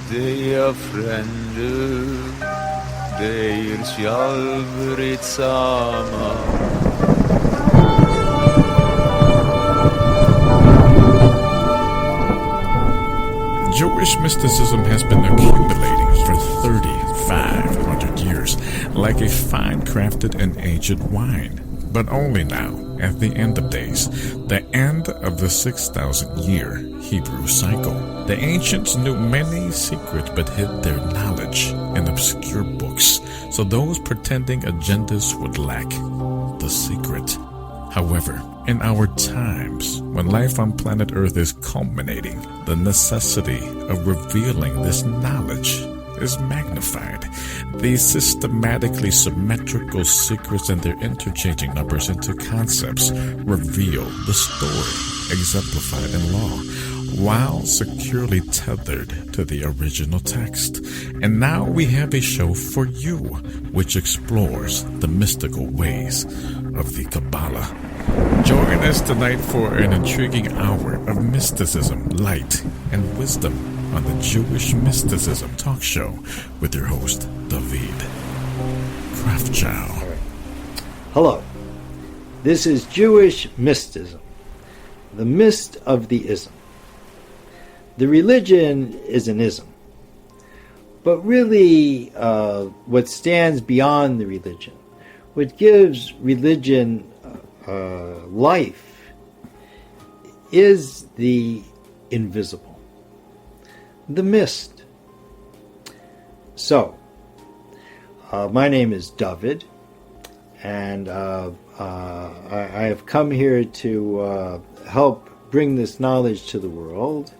dear friend, deir sjalvrit sama. Jewish mysticism has been accumulating for 3,500 years, like a fine-crafted and aged wine. But only now, at the end of days, the end of the 6,000-year Hebrew cycle. The ancients knew many secrets but hid their knowledge in obscure books, so those pretending agendas would lack the secret. However, in our times, when life on planet Earth is culminating, the necessity of revealing this knowledge is magnified. These systematically symmetrical secrets and their interchanging numbers into concepts reveal the story, exemplified in law, while securely tethered to the original text. And now we have a show for you, which explores the mystical ways of the Kabbalah. Join us tonight for an intriguing hour of mysticism, light, and wisdom on the Jewish Mysticism Talk Show with your host, Dovid Krafchow. Hello. This is Jewish mysticism, the mist of the ism. The religion is an ism, but really what stands beyond the religion, what gives religion life, is the invisible, the mist. So, my name is Dovid, and I have come here to help bring this knowledge to the world.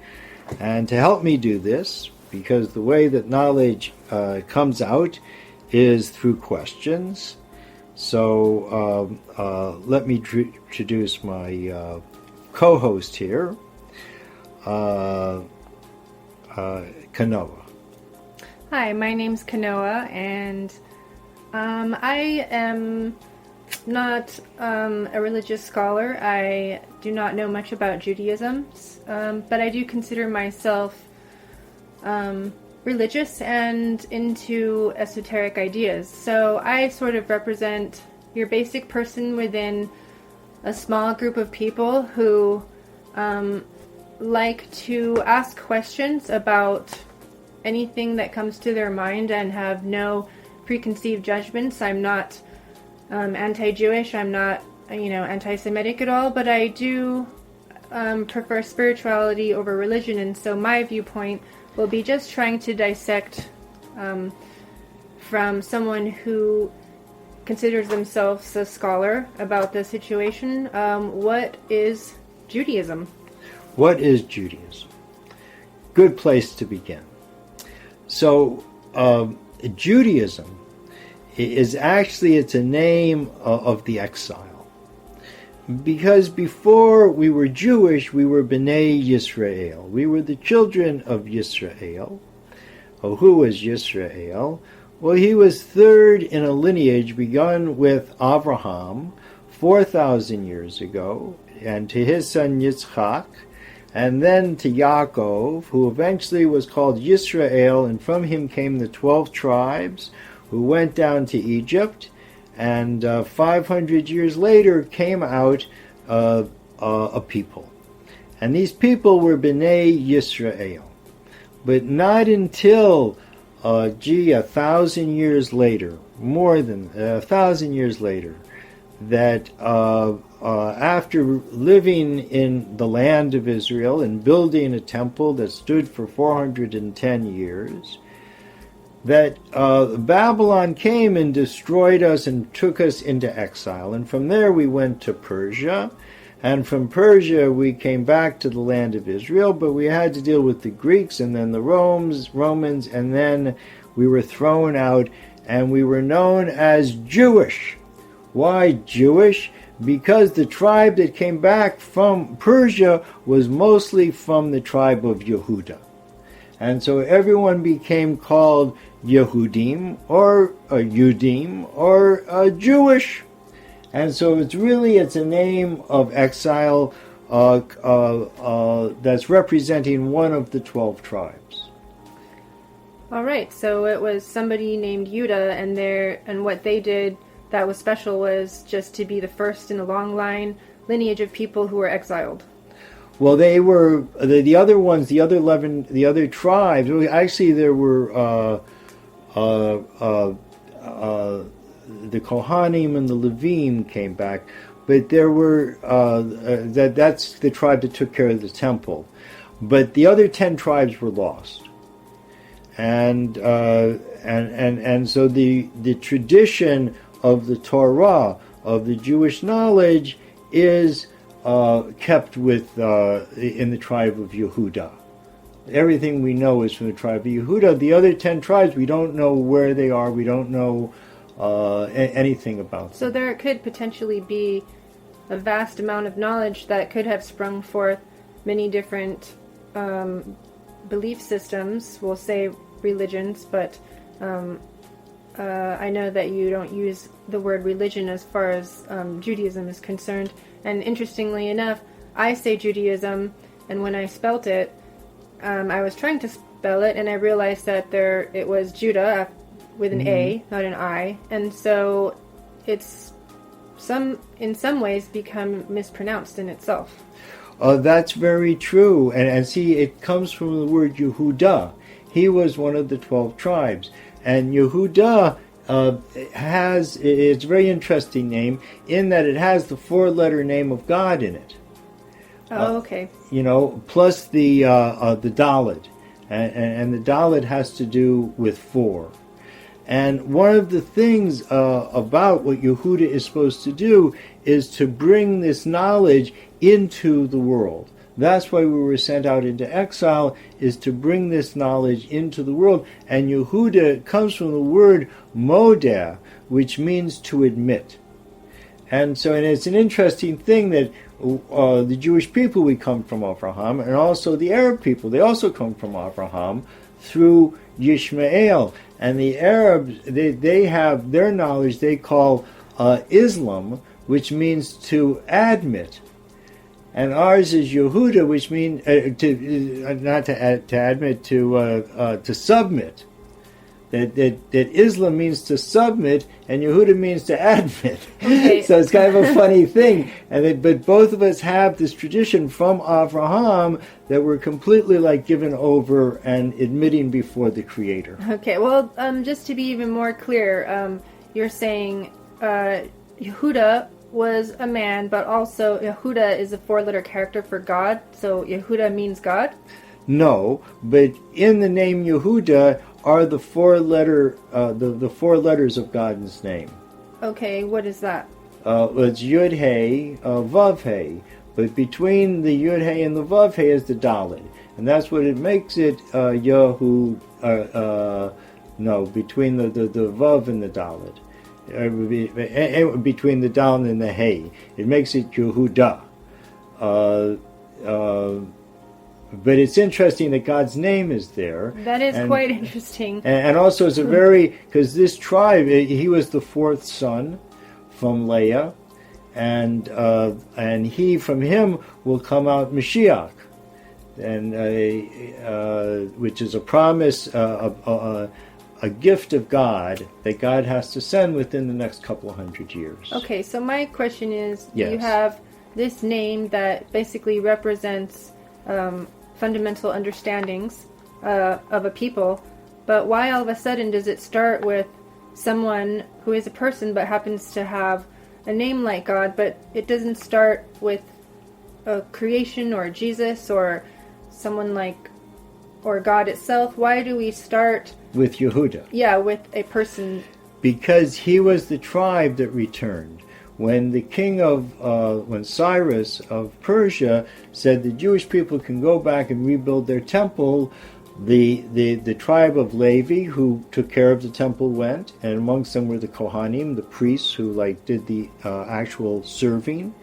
And to help me do this, because the way that knowledge comes out is through questions. So let me introduce my co-host here, Kanoah. Hi, my name's Kanoah, and I am not a religious scholar. I do not know much about Judaism, but I do consider myself religious and into esoteric ideas. So I sort of represent your basic person within a small group of people who like to ask questions about anything that comes to their mind and have no preconceived judgments. I'm not anti-Jewish, I'm not, anti-Semitic at all, but I do prefer spirituality over religion, and so my viewpoint will be just trying to dissect from someone who considers themselves a scholar about the situation, what is Judaism? What is Judaism? Good place to begin. So, Judaism is actually, it's a name of the exile. Because before we were Jewish, we were B'nai Yisrael. We were the children of Yisrael. Oh, who was Yisrael? Well, he was third in a lineage begun with Abraham 4,000 years ago, and to his son Yitzchak, and then to Yaakov, who eventually was called Yisrael, and from him came the 12 tribes, who went down to Egypt, and 500 years later came out a people. And these people were B'nai Yisrael. But not until, 1,000 years later, more than 1,000 years later, that after living in the land of Israel and building a temple that stood for 410 years, that Babylon came and destroyed us and took us into exile. And from there we went to Persia. And from Persia we came back to the land of Israel, but we had to deal with the Greeks and then the Romans, and then we were thrown out, and we were known as Jewish. Why Jewish? Because the tribe that came back from Persia was mostly from the tribe of Yehuda. And so everyone became called Yehudim or Yudim or Jewish. And so it's a name of exile that's representing one of the 12 tribes. All right, so it was somebody named Yuda, and what they did that was special was just to be the first in a long line lineage of people who were exiled. Well, they were the other ones, the other 11, the other tribes. Actually, there were the Kohanim and the Levim came back, but there were that's the tribe that took care of the temple. But the other 10 tribes were lost, and so the tradition of the Torah, of the Jewish knowledge, is kept with in the tribe of Yehuda. Everything we know is from the tribe of Yehuda. The other 10 tribes, we don't know where they are. We don't know anything about them. So there could potentially be a vast amount of knowledge that could have sprung forth many different belief systems. We'll say religions, but I know that you don't use the word religion as far as Judaism is concerned. And interestingly enough, I say Judaism, and when I spelt it, I was trying to spell it, and I realized that it was Judah with an A, not an I, and so it's in some ways become mispronounced in itself. That's very true, and see, it comes from the word Yehuda. He was one of the 12 tribes, and Yehuda it's a very interesting name in that it has the 4-letter name of God in it. Oh, okay. Plus the Dalet, and the Dalet has to do with 4. And one of the things about what Yehuda is supposed to do is to bring this knowledge into the world. That's why we were sent out into exile, is to bring this knowledge into the world. And Yehuda comes from the word modeh, which means to admit. And so, and it's an interesting thing that the Jewish people, we come from Abraham, and also the Arab people, they also come from Abraham through Yishmael. And the Arabs, they have their knowledge they call Islam, which means to admit. And ours is Yehuda, which means to submit. That Islam means to submit, and Yehuda means to admit. Okay. So it's kind of a funny thing. But both of us have this tradition from Abraham that we're completely given over and admitting before the Creator. Okay. Well, just to be even more clear, you're saying Yehuda was a man, but also Yehuda is a 4-letter character for God, so Yehuda means God? No, but in the name Yehuda are the 4-letter the 4 letters of God's name. Okay, what is that? It's Yud Hey, Vav Hey, but between the Yud Hey and the Vav Hey is the Dalet, and that's what it makes it Yehu. Between the Vav and the Dalet. Between the Dalet and the Hey, it makes it Yehuda. But it's interesting that God's name is there. That is quite interesting. And also, it's because this tribe, he was the 4th son from Leah, and from him will come out Mashiach, and which is a promise, a gift of God that God has to send within the next couple of 100 years. Okay, so my question is, yes. You have this name that basically represents fundamental understandings of a people, but why all of a sudden does it start with someone who is a person but happens to have a name like God, but it doesn't start with a creation or Jesus or someone or God itself? Why do we start with Yehuda? Yeah, with a person. Because he was the tribe that returned. When the king when Cyrus of Persia said the Jewish people can go back and rebuild their temple, the tribe of Levi, who took care of the temple, went, and amongst them were the Kohanim, the priests who did the actual serving.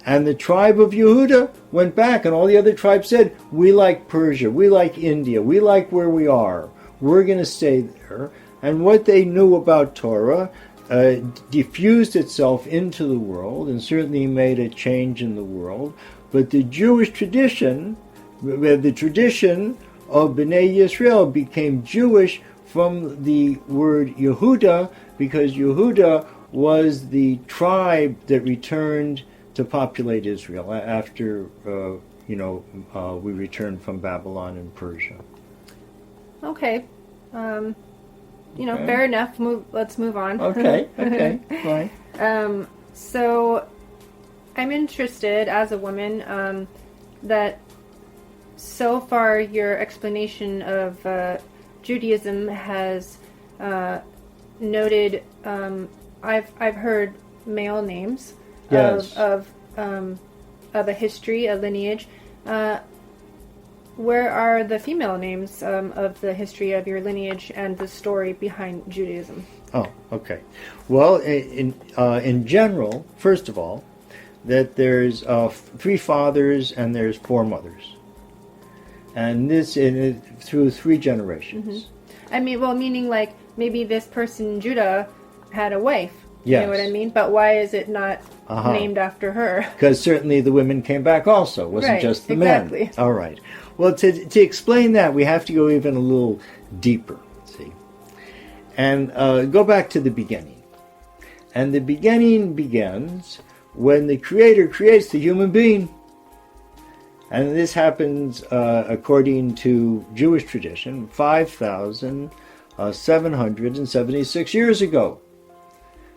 And the tribe of Yehuda went back, and all the other tribes said, we like Persia, we like India, we like where we are. We're going to stay there. And what they knew about Torah diffused itself into the world and certainly made a change in the world. But the Jewish tradition, the tradition of Bnei Yisrael became Jewish from the word Yehuda, because Yehuda was the tribe that returned to populate Israel after we returned from Babylon and Persia. Okay. Fair enough. Let's move on. Okay, fine. So I'm interested, as a woman, that so far your explanation of Judaism has noted. I've heard male names Yes. of a history, a lineage. Where are the female names of the history of your lineage and the story behind Judaism? Oh, okay. Well, in general, first of all, that there's 3 fathers and there's 4 mothers, and this through 3 generations. I mean, well, meaning like maybe this person Judah had a wife. Yes. You know what I mean? But why is it not named after her? Because certainly the women came back also. It wasn't just the exactly. men. All right. Well, to explain that, we have to go even a little deeper, see? And go back to the beginning. And the beginning begins when the Creator creates the human being. And this happens, according to Jewish tradition, 5,776 years ago.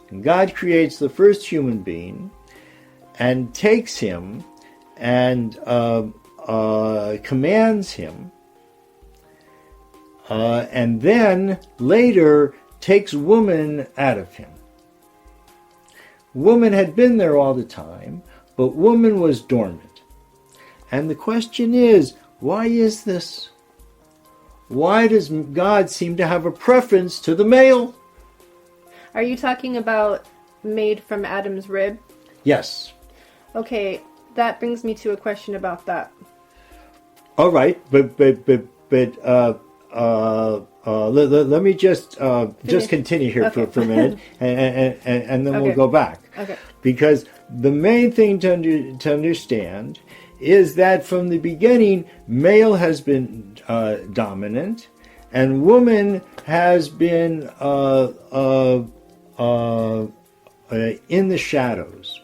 And God creates the first human being and takes him and commands him, and then later takes woman out of him. Woman had been there all the time, but woman was dormant. And the question is, why is this? Why does God seem to have a preference to the male? Are you talking about made from Adam's rib? Yes. Okay, that brings me to a question about that. All right, but let me just continue here for a minute, and then we'll go back. Okay. Because the main thing to understand is that from the beginning, male has been dominant, and woman has been in the shadows.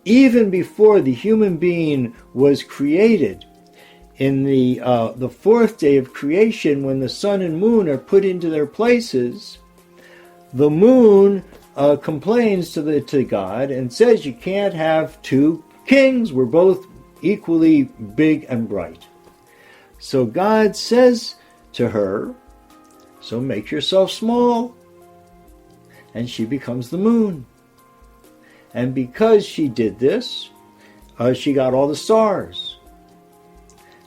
Even before the human being was created, in the 4th day of creation, when the sun and moon are put into their places, the moon complains to God and says, "You can't have 2 kings. We're both equally big and bright." So God says to her, "So make yourself small." And she becomes the moon. And because she did this, she got all the stars.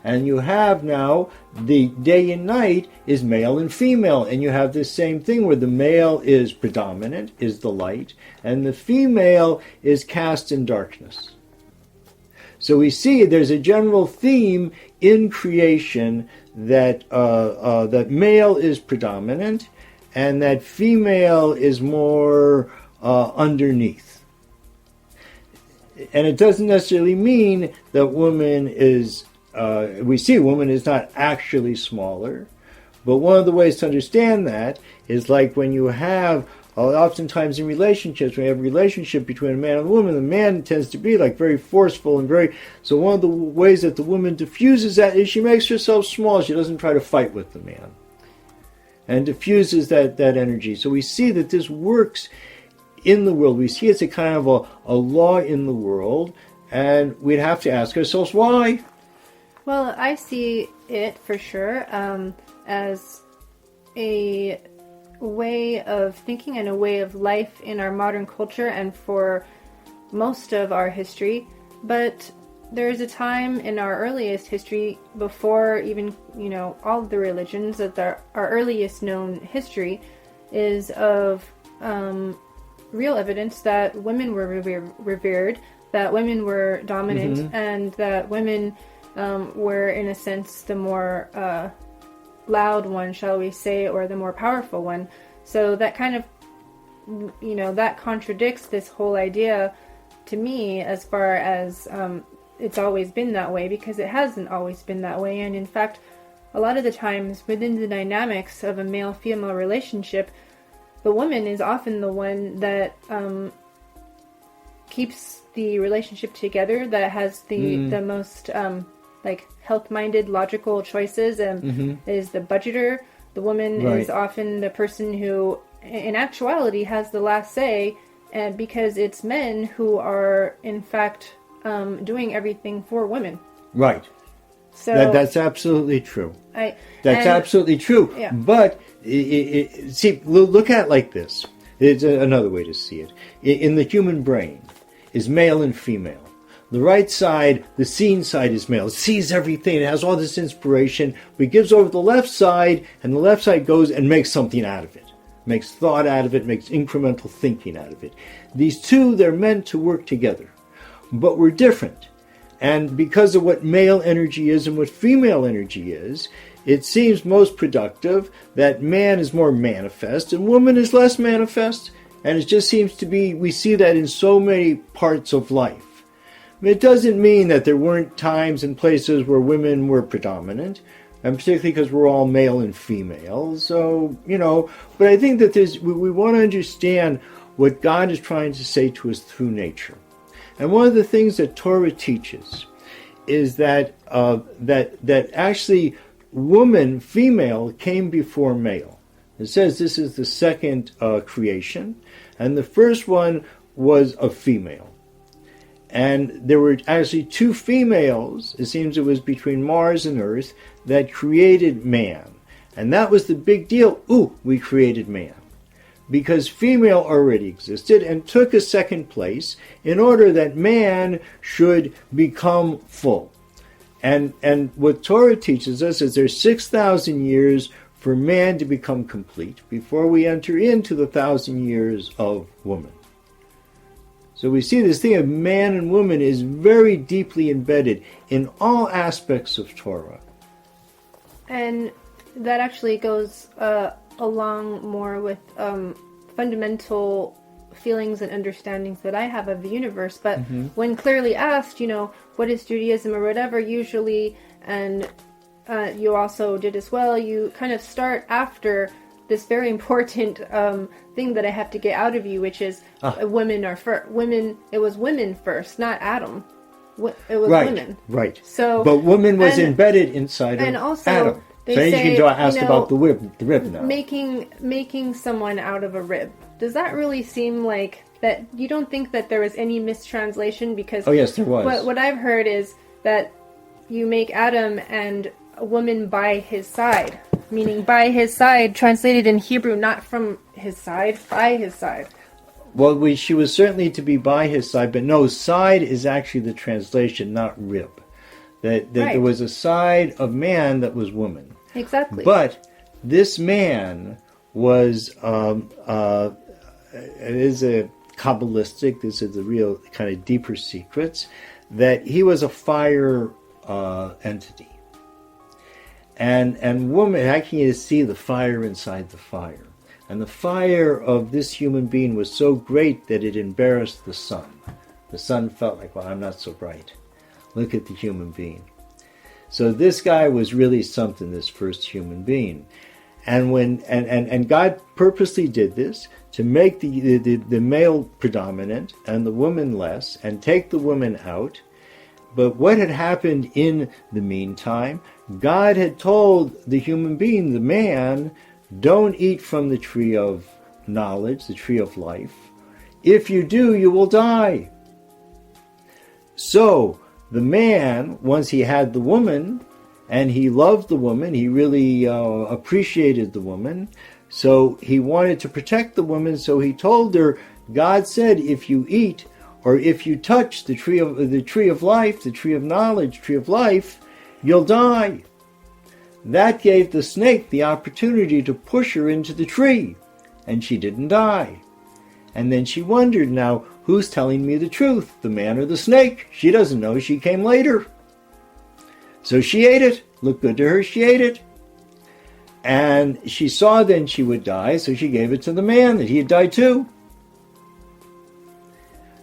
And you have now the day and night is male and female, and you have this same thing where the male is predominant, is the light, and the female is cast in darkness. So we see there's a general theme in creation that that male is predominant and that female is more underneath. And it doesn't necessarily mean that woman is we see woman is not actually smaller, but one of the ways to understand that is like when you have, oftentimes in relationships, when you have a relationship between a man and a woman, the man tends to be like very forceful and so one of the ways that the woman diffuses that is she makes herself small. She doesn't try to fight with the man and diffuses that energy. So we see that this works in the world. We see it's a kind of a law in the world, and we'd have to ask ourselves why. Well, I see it for sure as a way of thinking and a way of life in our modern culture and for most of our history. But there's a time in our earliest history, before even, all of the religions, that our earliest known history is of real evidence that women were revered, that women were dominant, and that women were, in a sense, the more loud one, shall we say, or the more powerful one. So that kind of, that contradicts this whole idea to me as far as it's always been that way, because it hasn't always been that way. And in fact, a lot of the times within the dynamics of a male-female relationship, the woman is often the one that keeps the relationship together, that has the most like health-minded, logical choices, and is the budgeter. The woman is often the person who, in actuality, has the last say, and because it's men who are, in fact, doing everything for women. Right. So that's absolutely true. Absolutely true. Yeah. But see, look at it like this. It's another way to see it. In the human brain is male and female. The right side, the seeing side, is male. It sees everything. It has all this inspiration. But it gives over the left side, and the left side goes and makes something out of it. Makes thought out of it, makes incremental thinking out of it. These two, they're meant to work together. But we're different. And because of what male energy is and what female energy is, it seems most productive that man is more manifest and woman is less manifest. And it just seems to be, we see that in so many parts of life. It doesn't mean that there weren't times and places where women were predominant, and particularly because we're all male and female. So, but I think that we want to understand what God is trying to say to us through nature. And one of the things that Torah teaches is that that actually woman, female, came before male. It says this is the second creation, and the first one was a female. And there were actually two females, it seems it was between Mars and Earth, that created man. And that was the big deal. We created man. Because female already existed and took a second place in order that man should become full. And what Torah teaches us is there's 6,000 years for man to become complete before we enter into the 1,000 years of woman. So we see this thing of man and woman is very deeply embedded in all aspects of Torah. And that actually goes along more with fundamental feelings and understandings that I have of the universe. But when clearly asked, what is Judaism or whatever, usually, and you also did as well, you kind of start after this very important thing that I have to get out of you, which is women are first. It was women first, not Adam. It was women. Right. So, but woman was embedded inside of also, Adam. They so say, you can ask about the rib now. Making someone out of a rib. Does that really seem like that? You don't think that there was any mistranslation? Because yes, there was. What I've heard is that you make Adam and a woman by his side. Meaning by his side, translated in Hebrew, not from his side, by his side. Well, she was certainly to be by his side, but no, side is actually the translation, not rib. That there was a side of man that was woman. Exactly. But this man was, it is a Kabbalistic, this is the real kind of deeper secrets, that he was a fire entity. And woman, how can you see the fire inside the fire? And the fire of this human being was so great that it embarrassed the sun. The sun felt like, well, I'm not so bright. Look at the human being. So this guy was really something, this first human being. And and God purposely did this to make the male predominant and the woman less, and take the woman out. But what had happened in the meantime, God had told the human being, the man, don't eat from the tree of knowledge, the tree of life. If you do, you will die. So the man, once he had the woman, and he loved the woman, he really appreciated the woman, so he wanted to protect the woman, so he told her, God said, if you eat, or if you touch the tree of life, the tree of knowledge, tree of life, you'll die. That gave the snake the opportunity to push her into the tree, and she didn't die. And then she wondered, now, who's telling me the truth, the man or the snake? She doesn't know, she came later. So she ate it. Looked good to her, she ate it. And she saw then she would die, so she gave it to the man, that he had died too.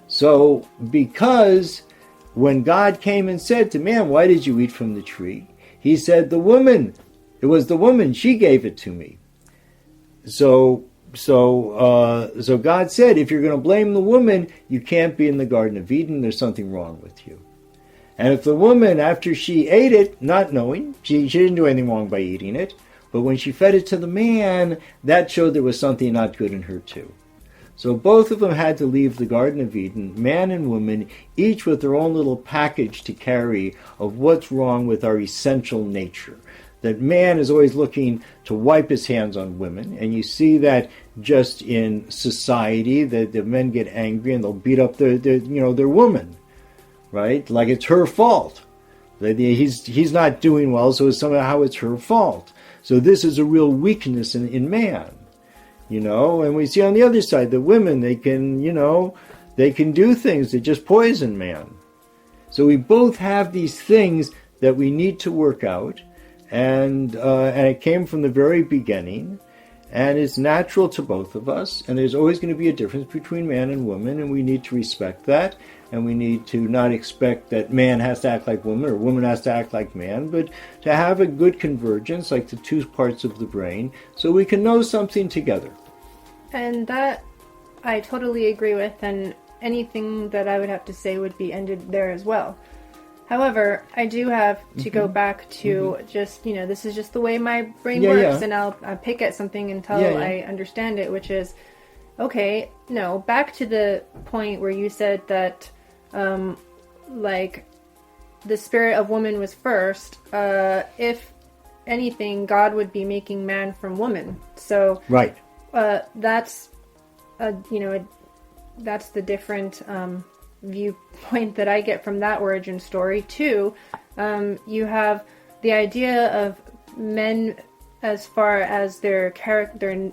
So because when God came and said to man, why did you eat from the tree? He said, it was the woman, she gave it to me. So God said, if you're going to blame the woman, you can't be in the Garden of Eden. There's something wrong with you. And if the woman, after she ate it, not knowing, she didn't do anything wrong by eating it, but when she fed it to the man, that showed there was something not good in her too. So both of them had to leave the Garden of Eden, man and woman, each with their own little package to carry of what's wrong with our essential nature. That man is always looking to wipe his hands on women, and you see that just in society, that the men get angry and they'll beat up their woman, right? Like it's her fault. He's not doing well, so somehow it's her fault. So this is a real weakness in man, and we see on the other side the women, they can do things that just poison man. So we both have these things that we need to work out. And it came from the very beginning, and it's natural to both of us, and there's always going to be a difference between man and woman, and we need to respect that, and we need to not expect that man has to act like woman or woman has to act like man, but to have a good convergence, like the two parts of the brain, so we can know something together. And that I totally agree with, and anything that I would have to say would be ended there as well. However, I do have to go back to just, this is just the way my brain works, and I'll pick at something until I understand it, which is, okay, no, back to the point where you said that, the spirit of woman was first. If anything, God would be making man from woman. So, right. That's, that's the different, viewpoint that I get from that origin story. Too, you have the idea of men as far as their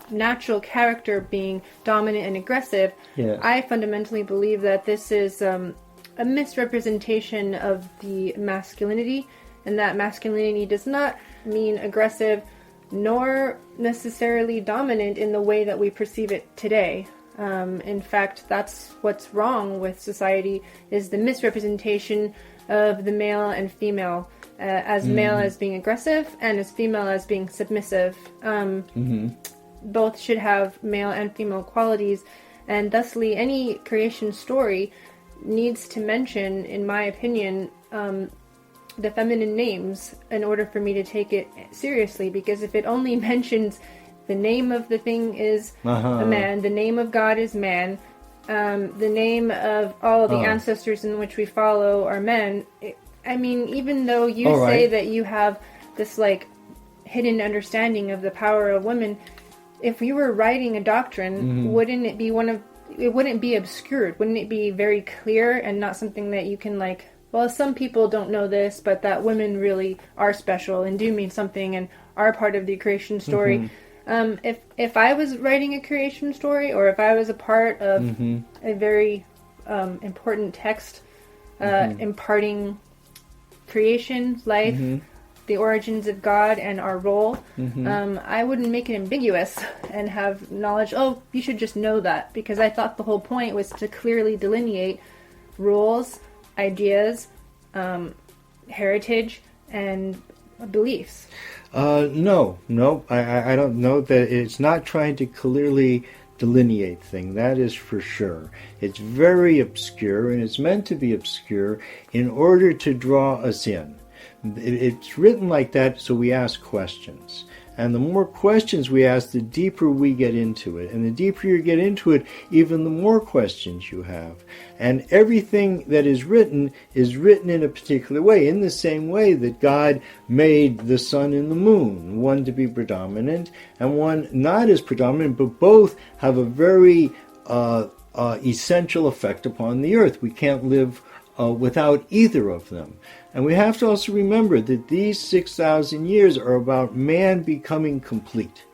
natural character being dominant and aggressive. Yeah. I fundamentally believe that this is a misrepresentation of the masculinity, and that masculinity does not mean aggressive nor necessarily dominant in the way that we perceive it today. In fact, that's what's wrong with society, is the misrepresentation of the male and female, as male as being aggressive and as female as being submissive. Both should have male and female qualities, and thusly any creation story needs to mention, in my opinion, the feminine names in order for me to take it seriously, because if it only mentions the name of the thing is a man, the name of God is man, the name of all the ancestors in which we follow are men. Even though you say that you have this hidden understanding of the power of women, if you were writing a doctrine, wouldn't it be it wouldn't be obscured? Wouldn't it be very clear and not something that you can some people don't know this, but that women really are special and do mean something and are part of the creation story. If I was writing a creation story, or if I was a part of a very important text imparting creation, life, the origins of God and our role, I wouldn't make it ambiguous and have knowledge, you should just know that, because I thought the whole point was to clearly delineate rules, ideas, heritage, and beliefs. No, I don't know that it's not trying to clearly delineate things, that is for sure. It's very obscure, and it's meant to be obscure in order to draw us in. It's written like that so we ask questions. And the more questions we ask, the deeper we get into it. And the deeper you get into it, even the more questions you have. And everything that is written in a particular way, in the same way that God made the sun and the moon, one to be predominant and one not as predominant, but both have a very essential effect upon the earth. We can't live without either of them. And we have to also remember that these 6,000 years are about man becoming complete.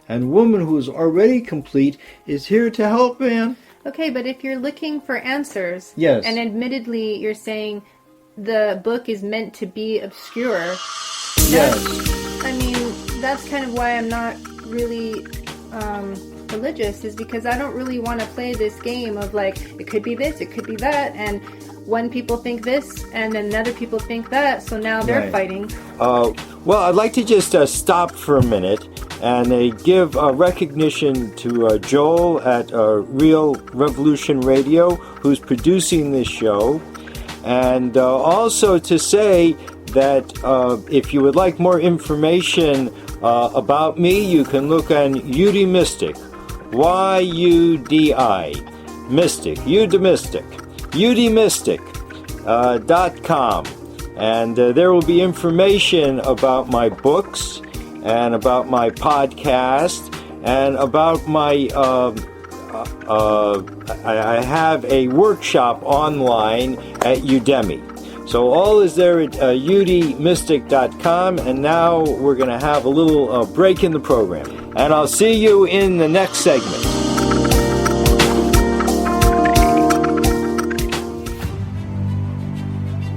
And woman who is already complete is here to help man. Okay, but if you're looking for answers, yes, and admittedly you're saying the book is meant to be obscure, yes, that's kind of why I'm not really religious, is because I don't really want to play this game of it could be this, it could be that, and one people think this and then other people think that, so now they're Right. fighting. Well, I'd like to just stop for a minute and give recognition to Joel at Real Revolution Radio, who's producing this show, and also to say that if you would like more information about me, you can look on Yudi Mystic, Y-U-D-I, Mystic, Udemystic, udemystic.com. And there will be information about my books and about my podcast and about my, I have a workshop online at Udemy. So all is there at udemystic.com, and now we're going to have a little break in the program. And I'll see you in the next segment.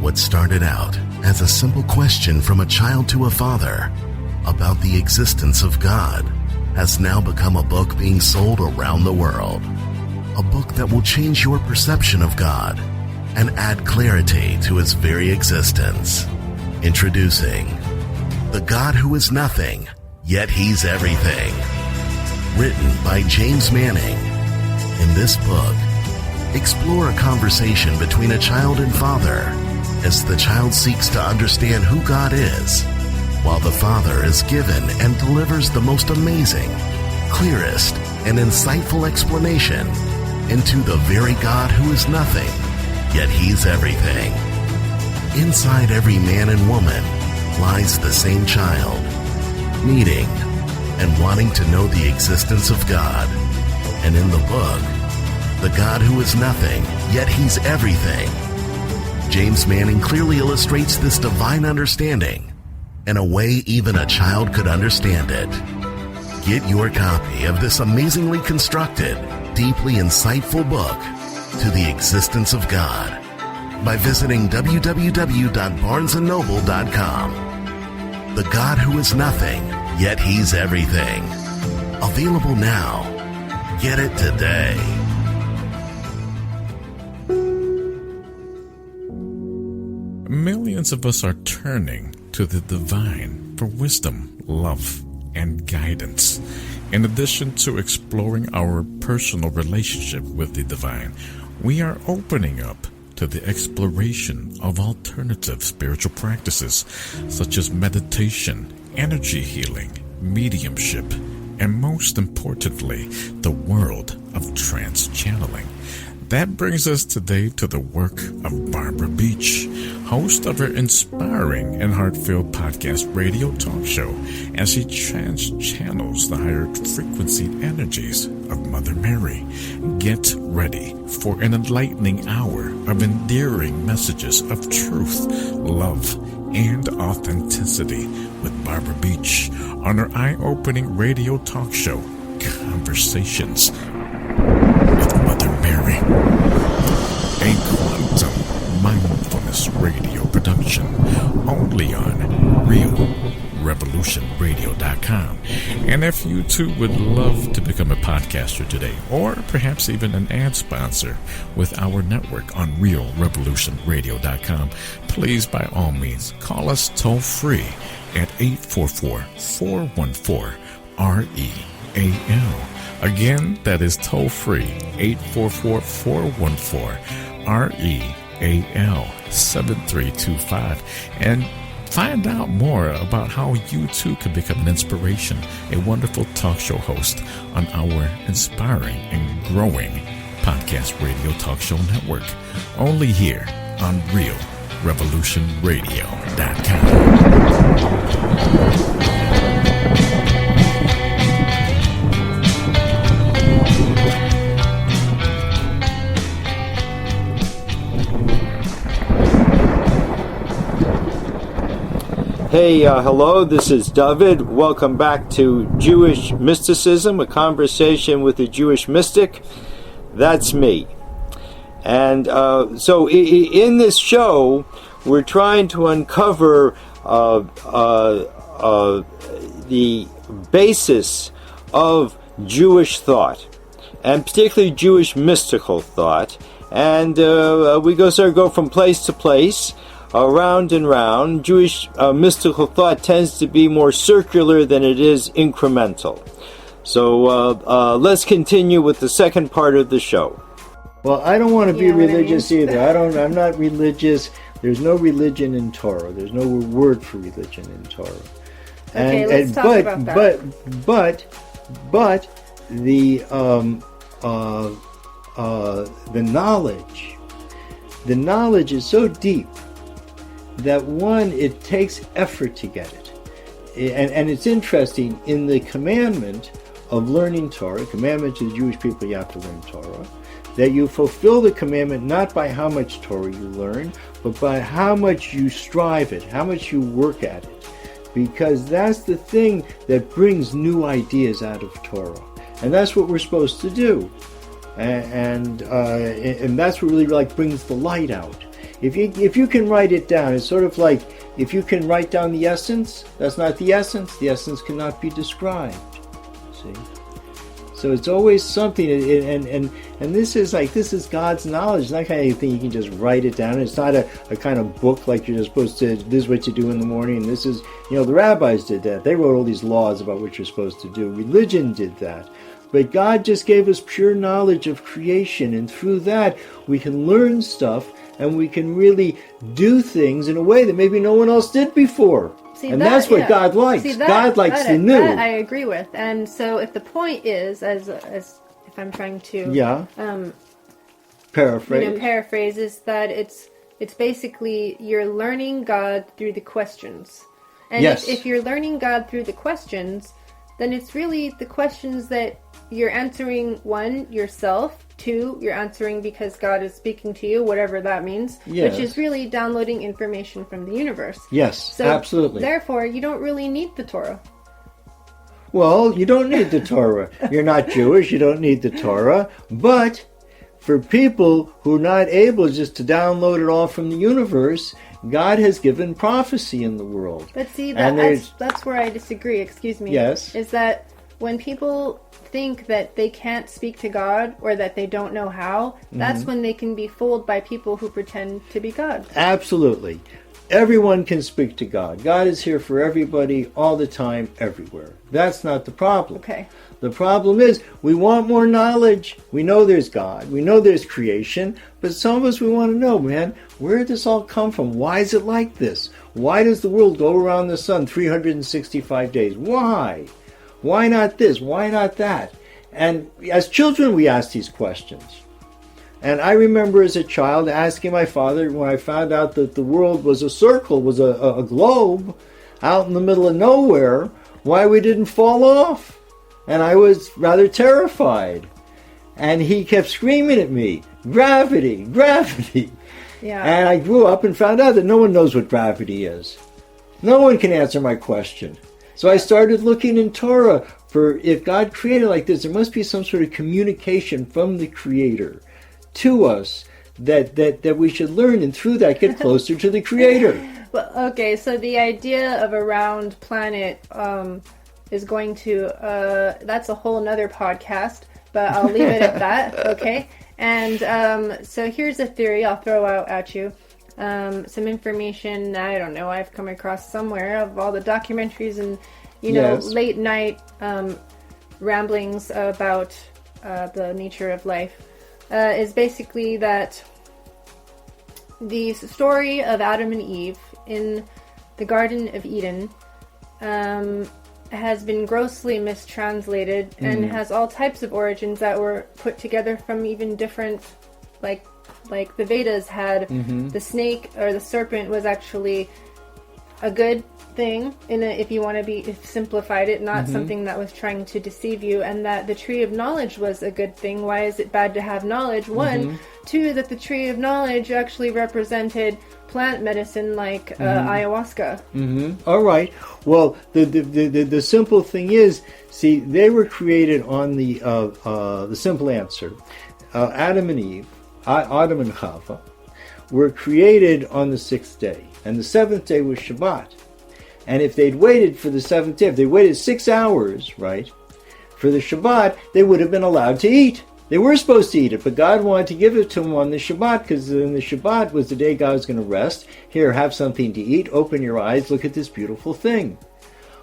What started out as a simple question from a child to a father about the existence of God has now become a book being sold around the world. A book that will change your perception of God and add clarity to his very existence. Introducing The God Who Is Nothing, Yet He's Everything. Written by James Manning. In this book, explore a conversation between a child and father as the child seeks to understand who God is, while the father is given and delivers the most amazing, clearest, and insightful explanation into the very God who is nothing, yet he's everything. Inside every man and woman lies the same child, needing and wanting to know the existence of God. And in the book, The God Who Is Nothing, Yet He's Everything, James Manning clearly illustrates this divine understanding in a way even a child could understand it. Get your copy of this amazingly constructed, deeply insightful book to the existence of God by visiting www.barnesandnoble.com. The God Who Is Nothing, Yet He's Everything. Available now. Get it today. Millions of us are turning to the divine for wisdom, love, and guidance. In addition to exploring our personal relationship with the divine, we are opening up to the exploration of alternative spiritual practices such as meditation, energy healing, mediumship, and most importantly, the world of trance channeling. That brings us today to the work of Barbara Beach, host of her inspiring and heartfelt podcast radio talk show, as she channels the higher frequency energies of Mother Mary. Get ready for an enlightening hour of endearing messages of truth, love, and authenticity with Barbara Beach on her eye-opening radio talk show, Conversations with Mother Mary, a quantum mindfulness radio production only on RealRevolutionRadio.com. And if you too would love to become a podcaster today, or perhaps even an ad sponsor with our network on RealRevolutionRadio.com, please by all means call us toll free at 844-414-REAL. Again, that is toll free, 844-414-REAL 7325. And find out more about how you too can become an inspiration, a wonderful talk show host on our inspiring and growing podcast radio talk show network. Only here on RealRevolutionRadio.com. Hey, hello, this is Dovid. Welcome back to Jewish Mysticism, a conversation with a Jewish mystic. That's me. And so in this show, we're trying to uncover the basis of Jewish thought, and particularly Jewish mystical thought, And we go from place to place, round and round. Jewish mystical thought tends to be more circular than it is incremental. So let's continue with the second part of the show. Well, I don't want to be religious either. I'm not religious. There's no religion in Torah. There's no word for religion in Torah. Let's talk about that. But the knowledge is so deep that it takes effort to get it. And it's interesting, in the commandment of learning Torah, commandment to the Jewish people, you have to learn Torah, that you fulfill the commandment not by how much Torah you learn, but by how much you strive it, how much you work at it. Because that's the thing that brings new ideas out of Torah. And that's what we're supposed to do. And that's what really brings the light out. If you can write it down, it's sort of like if you can write down the essence, that's not the essence. The essence cannot be described. See? So it's always something, and this is God's knowledge. It's not kind of thing you can just write it down. It's not a kind of book like you're just supposed to, this is what you do in the morning, and this is, the rabbis did that. They wrote all these laws about what you're supposed to do. Religion did that. But God just gave us pure knowledge of creation, and through that we can learn stuff, and we can really do things in a way that maybe no one else did before. That's what God likes. God likes the new. That I agree with. And so if the point is, as if I'm trying to paraphrase, is that it's basically you're learning God through the questions. And yes. if you're learning God through the questions, then it's really the questions that you're answering, one, yourself, two, you're answering because God is speaking to you, whatever that means, yes. which is really downloading information from the universe. Yes, so absolutely. Therefore, you don't really need the Torah. Well, you don't need the Torah. You're not Jewish, you don't need the Torah. But for people who are not able just to download it all from the universe, God has given prophecy in the world. But see, that's where I disagree, excuse me. Yes. Is that when people think that they can't speak to God or that they don't know how, that's when they can be fooled by people who pretend to be God. Absolutely. Everyone can speak to God. God is here for everybody, all the time, everywhere. That's not the problem. Okay. The problem is we want more knowledge. We know there's God. We know there's creation. But some of us, we want to know, man, where did this all come from? Why is it like this? Why does the world go around the sun 365 days? Why? Why not this? Why not that? And as children, we ask these questions. And I remember as a child asking my father, when I found out that the world was a circle, was a globe out in the middle of nowhere, why we didn't fall off. And I was rather terrified. And he kept screaming at me, gravity, gravity. Yeah. And I grew up and found out that no one knows what gravity is. No one can answer my question. So I started looking in Torah for, if God created like this, there must be some sort of communication from the Creator to us that we should learn, and through that get closer to the Creator. Well, okay, so the idea of a round planet is going to, that's a whole nother podcast, but I'll leave it at that, okay? And so here's a theory I'll throw out at you. Some information, I don't know, I've come across somewhere of all the documentaries and, yes. late night ramblings about the nature of life, is basically that the story of Adam and Eve in the Garden of Eden has been grossly mistranslated and has all types of origins that were put together from even different, like the Vedas had the snake or the serpent was actually a good thing if you want to be simplified it, not something that was trying to deceive you, and that the tree of knowledge was a good thing. Why is it bad to have knowledge? One, two, that the tree of knowledge actually represented plant medicine like ayahuasca. All right. Well, the simple thing is, see, they were created on the simple answer. Adam and Eve, Adam and Chava, were created on the 6th day, and the 7th day was Shabbat. And if they'd waited for the 7th day, if they waited 6 hours, right, for the Shabbat, they would have been allowed to eat. They were supposed to eat it, but God wanted to give it to them on the Shabbat, because in the Shabbat was the day God was going to rest. Here, have something to eat, open your eyes, look at this beautiful thing.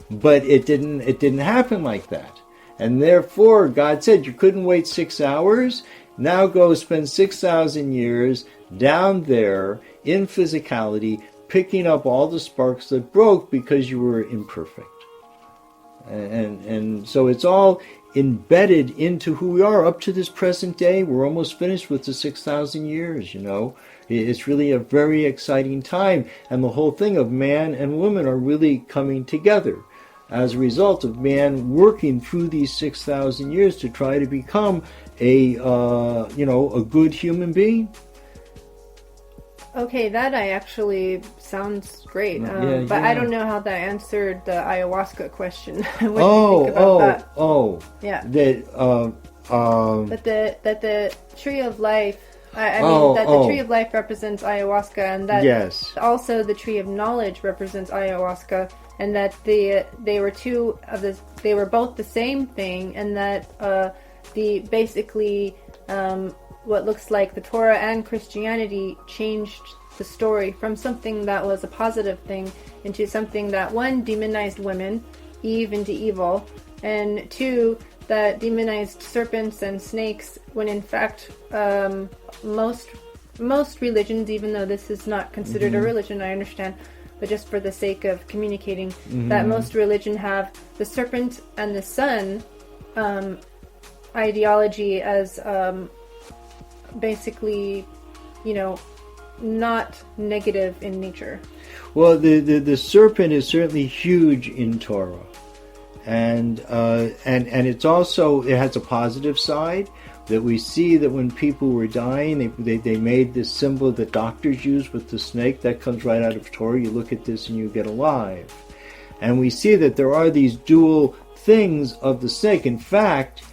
But it didn't happen like that. And therefore, God said, you couldn't wait 6 hours. Now go spend 6,000 years down there in physicality, picking up all the sparks that broke because you were imperfect. And so it's all embedded into who we are up to this present day. We're almost finished with the 6,000 years, It's really a very exciting time. And the whole thing of man and woman are really coming together as a result of man working through these 6,000 years to try to become a good human being. Okay, that actually sounds great. But I don't know how that answered the ayahuasca question. What do you think about that? Yeah. That the tree of life. The tree of life represents ayahuasca, and that also the tree of knowledge represents ayahuasca, and that they were both the same thing, and that what looks like the Torah and Christianity changed the story from something that was a positive thing into something that, one, demonized women, Eve into evil, and two, that demonized serpents and snakes, when in fact most religions, even though this is not considered a religion, I understand, but just for the sake of communicating, that most religion have the serpent and the sun ideology as basically, not negative in nature. Well, the serpent is certainly huge in Torah, and it's also, it has a positive side, that we see that when people were dying, they made this symbol that doctors use with the snake. That comes right out of Torah. You look at this and you get alive. And we see that there are these dual things of the snake. In fact,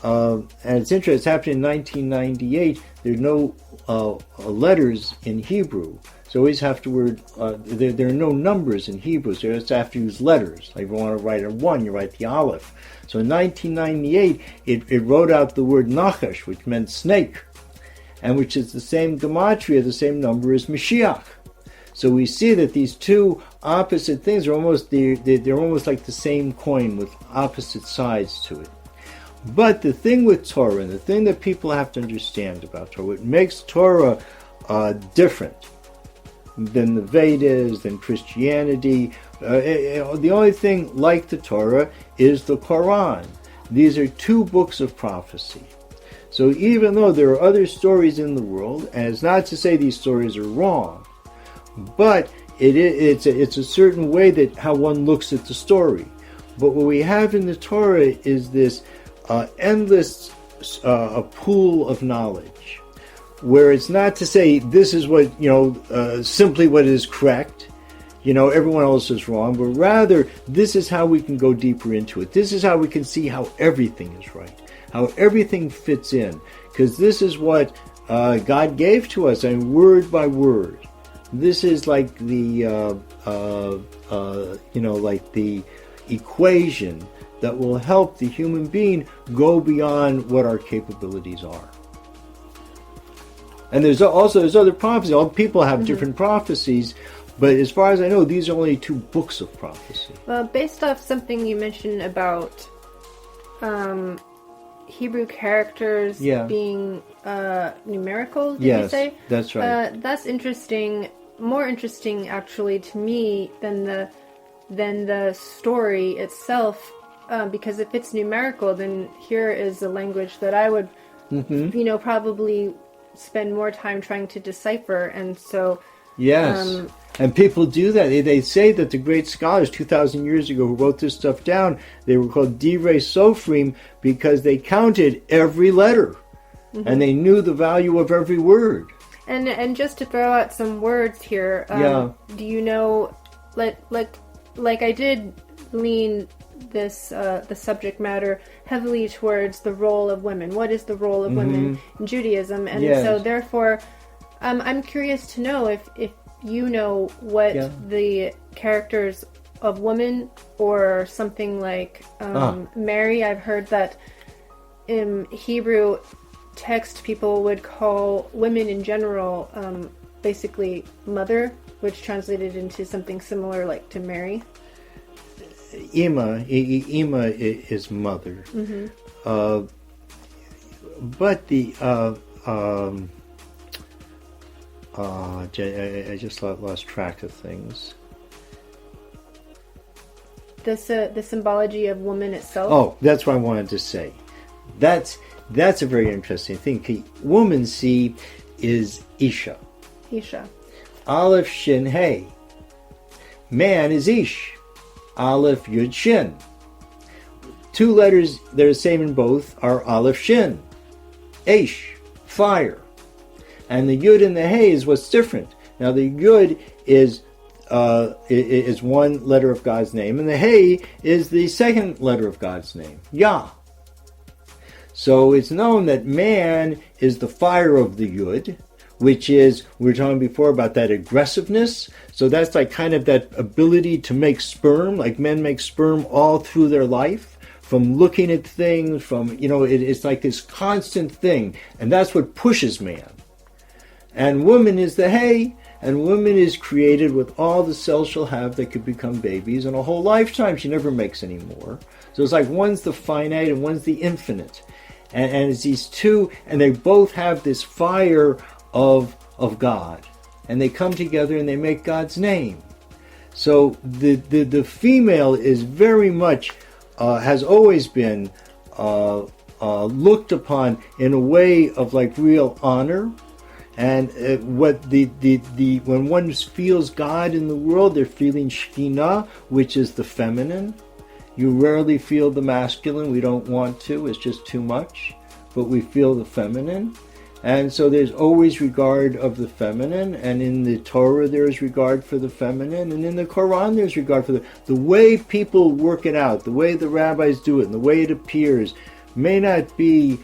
and it's interesting, it's happened in 1998. There's no letters in Hebrew. So always have to word, there are no numbers in Hebrew, so you just have to use letters. Like if you want to write a 1, you write the Aleph. So in 1998, it wrote out the word Nachash, which meant snake, and which is the same gematria, the same number as Mashiach. So we see that these two opposite things are almost, they're almost like the same coin with opposite sides to it. But the thing with Torah, and the thing that people have to understand about Torah, what makes Torah different than the Vedas, than Christianity, the only thing like the Torah is the Quran. These are two books of prophecy. So even though there are other stories in the world, and it's not to say these stories are wrong, but it's a certain way that how one looks at the story. But what we have in the Torah is this endless pool of knowledge, where it's not to say this is what, simply what is correct, everyone else is wrong, but rather this is how we can go deeper into it. This is how we can see how everything is right, how everything fits in, because this is what God gave to us, and word by word. This is like the, like the equation that will help the human being go beyond what our capabilities are. And there's other prophecies. All people have different prophecies, but as far as I know, these are only two books of prophecy. Well, based off something you mentioned about Hebrew characters being numerical, did you say? That's right. That's interesting. More interesting, actually, to me than the story itself. Because if it's numerical, then here is a language that I would, probably spend more time trying to decipher. And so, yes, and people do that. They say that the great scholars 2,000 years ago who wrote this stuff down, they were called Divrei Sofrim because they counted every letter, and they knew the value of every word. And just to throw out some words here, do you know, like I did lean this the subject matter heavily towards the role of women. What is the role of women in Judaism? And so therefore I'm curious to know if you know what the characters of women, or something like Mary. I've heard that in Hebrew text, people would call women in general basically mother, which translated into something similar like to Mary. Ima is mother. Mm-hmm. But I just lost track of things. The symbology of woman itself. Oh, that's what I wanted to say. That's a very interesting thing. Woman, see, is Isha. Isha. Aleph Shin Hey. Man is Ish. Aleph Yud Shin. Two letters that are the same in both are Aleph Shin. Aish, fire. And the Yud and the Hey is what's different. Now the Yud is one letter of God's name, and the Hey is the second letter of God's name, Yah. So it's known that man is the fire of the Yud, which is, we were talking before about that aggressiveness. So that's like kind of that ability to make sperm, like men make sperm all through their life, from looking at things, from, it's like this constant thing. And that's what pushes man. And woman is the Hey, and woman is created with all the cells she'll have that could become babies, and a whole lifetime she never makes any more. So it's like one's the finite and one's the infinite. And it's these two, and they both have this fire of God, and they come together and they make God's name. So the female is very much has always been looked upon in a way of like real honor, and what when one feels God in the world, they're feeling Shekhinah, which is the feminine. You rarely feel the masculine. We don't want to. It's just too much. But we feel the feminine. And so there's always regard of the feminine. And in the Torah, there's regard for the feminine. And in the Quran, there's regard for the way people work it out, the way the rabbis do it, and the way it appears may not be,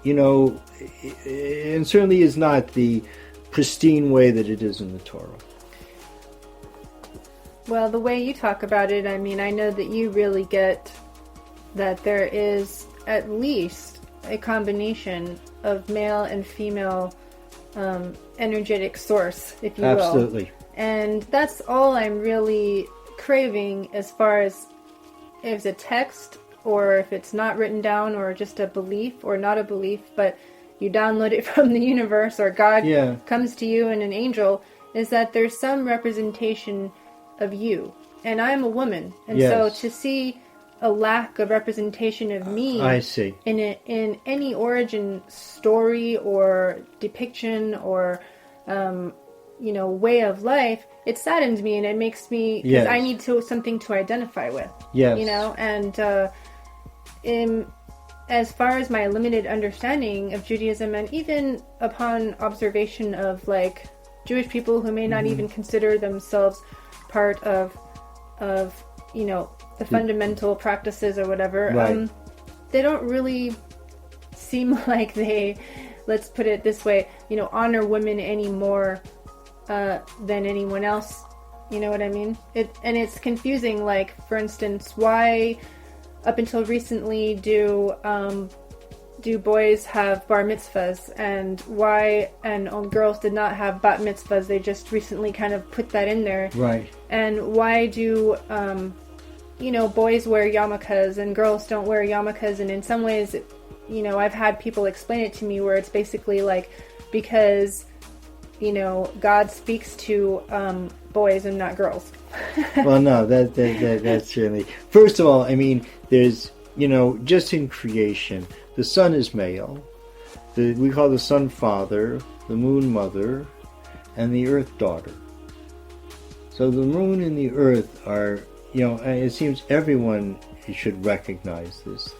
and certainly is not the pristine way that it is in the Torah. Well, the way you talk about it, I mean, I know that you really get that there is at least a combination of male and female energetic source, if you will. Absolutely. And that's all I'm really craving as far as if it's a text or if it's not written down or just a belief or not a belief, but you download it from the universe or God comes to you in an angel, is that there's some representation of you. And I'm a woman. And so to see a lack of representation of me I see. in any origin story or depiction or way of life, it saddens me and it makes me, because I need something to identify with. Yes. And as far as my limited understanding of Judaism, and even upon observation of like Jewish people who may not even consider themselves part of the fundamental practices or whatever, they don't really seem like they, let's put it this way, honor women any more than anyone else. You know what I mean? And it's confusing. Like, for instance, why up until recently do boys have bar mitzvahs, and why girls did not have bat mitzvahs? They just recently kind of put that in there. Right. And why do boys wear yarmulkes and girls don't wear yarmulkes? And in some ways, I've had people explain it to me where it's basically like because God speaks to boys and not girls. Well, no, that's certainly. First of all, I mean, there's just in creation, the sun is male. We call the sun father, the moon mother, and the earth daughter. So the moon and the earth are, it seems everyone should recognize this,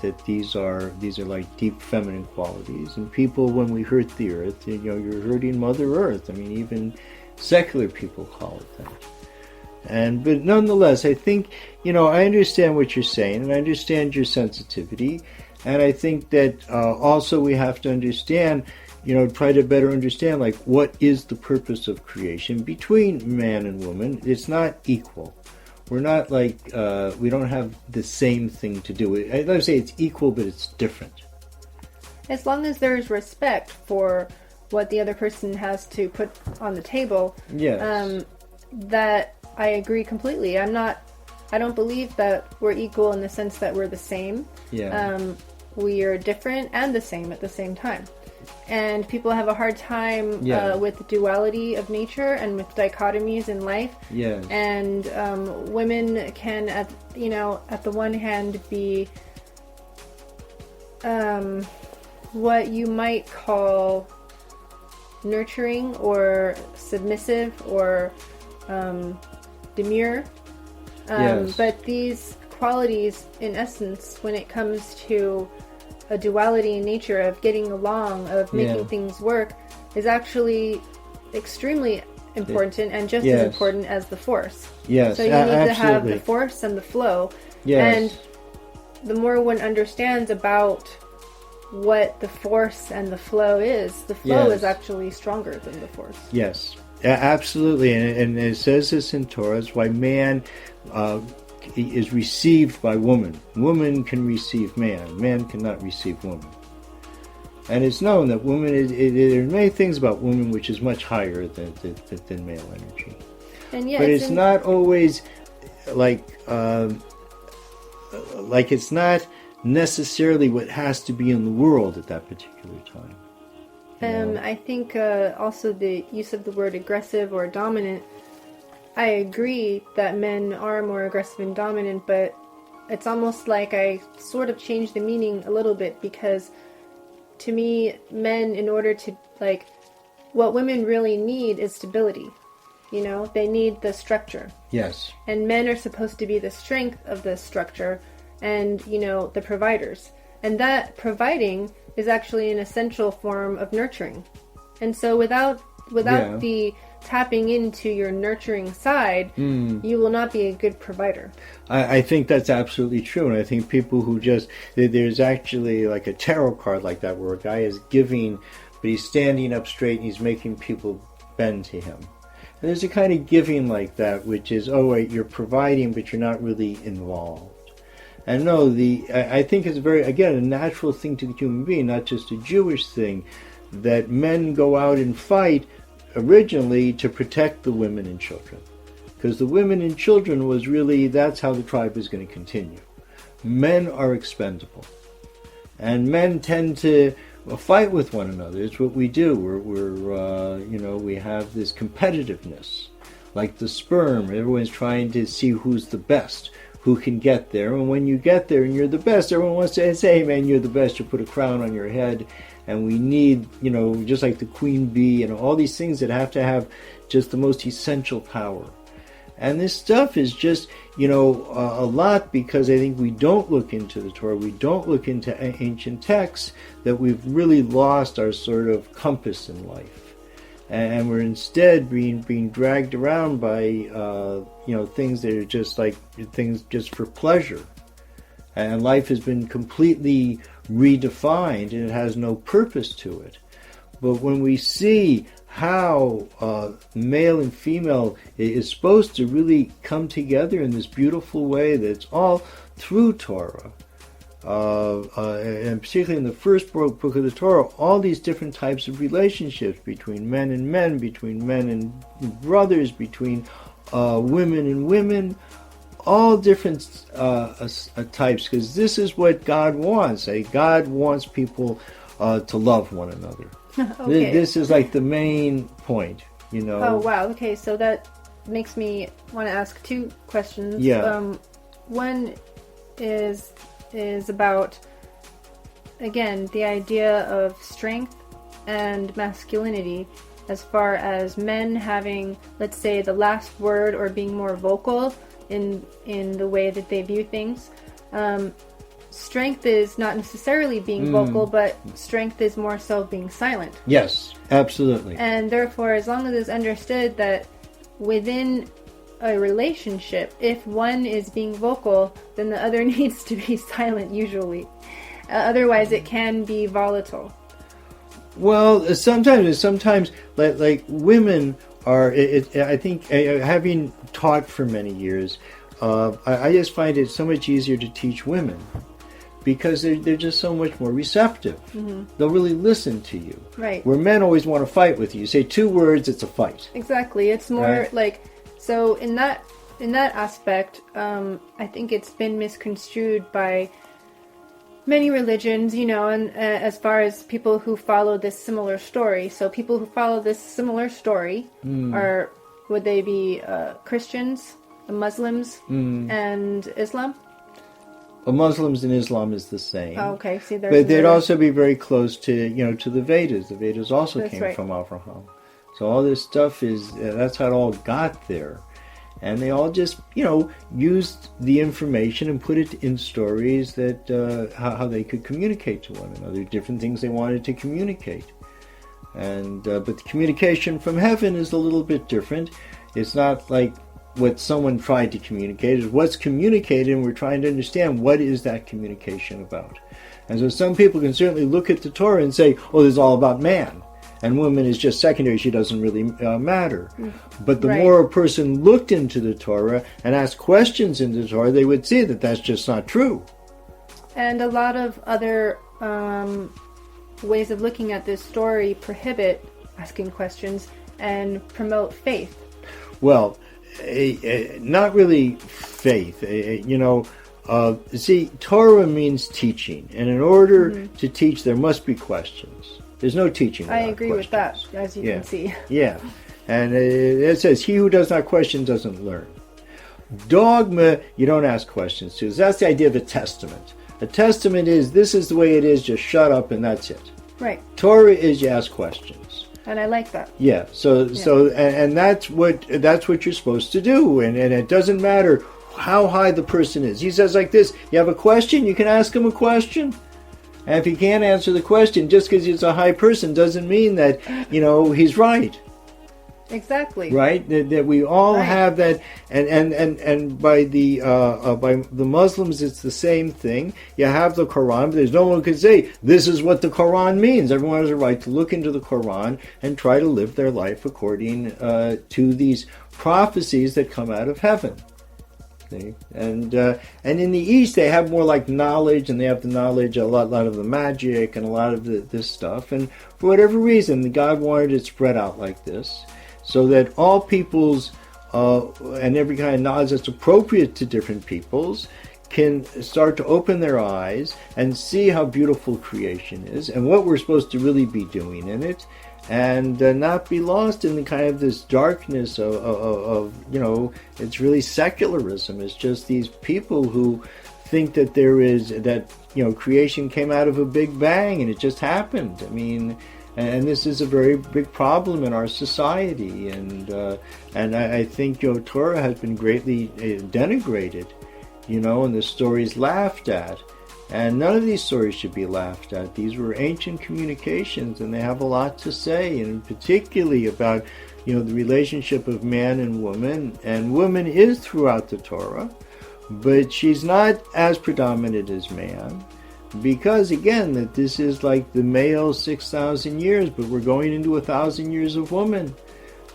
that these are like deep feminine qualities. And people, when we hurt the earth, you're hurting Mother Earth. I mean, even secular people call it that. But nonetheless, I think, I understand what you're saying, and I understand your sensitivity. And I think that also we have to understand, try to better understand, like, what is the purpose of creation between man and woman? It's not equal. We're not like, we don't have the same thing to do. I don't say it's equal, but it's different. As long as there's respect for what the other person has to put on the table, Yes. that I agree completely. I don't believe that we're equal in the sense that we're the same. Yeah. We are different and the same at the same time. And people have a hard time with the duality of nature and with dichotomies in life. Yes. And women can, at the one hand, be what you might call nurturing or submissive or demure. Yes. But these qualities, in essence, when it comes to a duality in nature of getting along, of making things work, is actually extremely important and just as important as the force. Yes, so you need to have absolutely. the force and the flow. Yes. And the more one understands about what the force and the flow is, the flow is actually stronger than the force. Yes, absolutely. And it says this in Torah. It's why man is received by woman. Woman can receive man. Man cannot receive woman. And it's known that woman, there are many things about woman which is much higher than male energy. And but it's not always like it's not necessarily what has to be in the world at that particular time. I think also the use of the word aggressive or dominant, I agree that men are more aggressive and dominant, but it's almost like I sort of changed the meaning a little bit, because to me, men, in order to, what women really need is stability. They need the structure. Yes. And men are supposed to be the strength of the structure and, the providers. And that providing is actually an essential form of nurturing. And so without the tapping into your nurturing side, you will not be a good provider. I think that's absolutely true. And I think people who there's actually like a tarot card like that where a guy is giving, but he's standing up straight and he's making people bend to him. And there's a kind of giving like that, which is, you're providing, but you're not really involved. And no, I think it's a natural thing to the human being, not just a Jewish thing, that men go out and fight originally to protect the women and children. Because the women and children that's how the tribe is going to continue. Men are expendable. And men tend to fight with one another. It's what we do. We have this competitiveness. Like the sperm, everyone's trying to see who's the best, who can get there. And when you get there and you're the best, everyone wants to say, hey man, you're the best, you put a crown on your head. And we need, just like the queen bee, all these things that have to have just the most essential power. And this stuff is just, a lot, because I think we don't look into the Torah, we don't look into ancient texts, that we've really lost our sort of compass in life. And we're instead being dragged around by, things that are just like things just for pleasure. And life has been completely redefined and it has no purpose to it. But when we see how male and female is supposed to really come together in this beautiful way that's all through Torah, and particularly in the first book of the Torah, all these different types of relationships between men and men, between men and brothers, between women and women, all different types, because this is what God wants. God wants people to love one another. Okay. This is like the main point, Oh, wow. Okay, so that makes me want to ask two questions. Yeah. One is about, again, the idea of strength and masculinity, as far as men having, let's say, the last word or being more vocal in the way that they view things. Strength is not necessarily being vocal, but strength is more so being silent. Yes, absolutely. And therefore, as long as it's understood that within a relationship, if one is being vocal, then the other needs to be silent usually. Otherwise, it can be volatile. Well, sometimes like women are, I think, having taught for many years, I just find it so much easier to teach women. because they're just so much more receptive. They'll really listen to you. Right. Where men always want to fight with you. You say 2 words, it's a fight. Exactly. It's more Right. like, so in that aspect, I think it's been misconstrued by many religions, and as far as people who follow this similar story. So people who follow this similar story would they be Christians, Muslims, and Islam? Muslims and Islam is the same. Oh, okay. See, there's But they'd another- also be very close to, to the Vedas. The Vedas also That's came right. from Abraham. So all this stuff that's how it all got there. And they all just, used the information and put it in stories that, how they could communicate to one another, different things they wanted to communicate. And, but the communication from heaven is a little bit different. It's not like what someone tried to communicate. It's what's communicated, and we're trying to understand what is that communication about. And so some people can certainly look at the Torah and say, oh, this is all about man. And woman is just secondary, she doesn't really matter. But the Right. more a person looked into the Torah and asked questions in the Torah, they would see that that's just not true. And a lot of other ways of looking at this story prohibit asking questions and promote faith. Well, not really faith. See, Torah means teaching. And in order to teach, there must be questions. There's no teaching I without agree with that, questions. as you Yeah. can see. Yeah. And it says, he who does not question doesn't learn. Dogma, you don't ask questions to. That's the idea of a testament. A testament is, this is the way it is, just shut up and that's it. Right. Torah is, you ask questions. And I like that. Yeah. So that's what you're supposed to do. And it doesn't matter how high the person is. He says like this, you have a question, you can ask him a question. And if he can't answer the question, just because he's a high person doesn't mean that, he's right. Exactly. Right? That we all Right. have that, and by the Muslims, it's the same thing. You have the Quran, but there's no one who can say this is what the Quran means. Everyone has a right to look into the Quran and try to live their life according to these prophecies that come out of heaven. See? And in the East, they have more like knowledge, and they have the knowledge, a lot of the magic, and a lot of this stuff. And for whatever reason, God wanted it spread out like this, so that all peoples and every kind of knowledge that's appropriate to different peoples can start to open their eyes and see how beautiful creation is and what we're supposed to really be doing in it, and not be lost in the kind of this darkness of it's really secularism. It's just these people who think that creation came out of a big bang and it just happened. I mean, and this is a very big problem in our society, and I think Torah has been greatly denigrated, and the stories laughed at. And none of these stories should be laughed at. These were ancient communications, and they have a lot to say, and particularly about, the relationship of man and woman. And woman is throughout the Torah, but she's not as predominant as man, because again, that this is like the male 6,000 years, but we're going into 1,000 years of woman.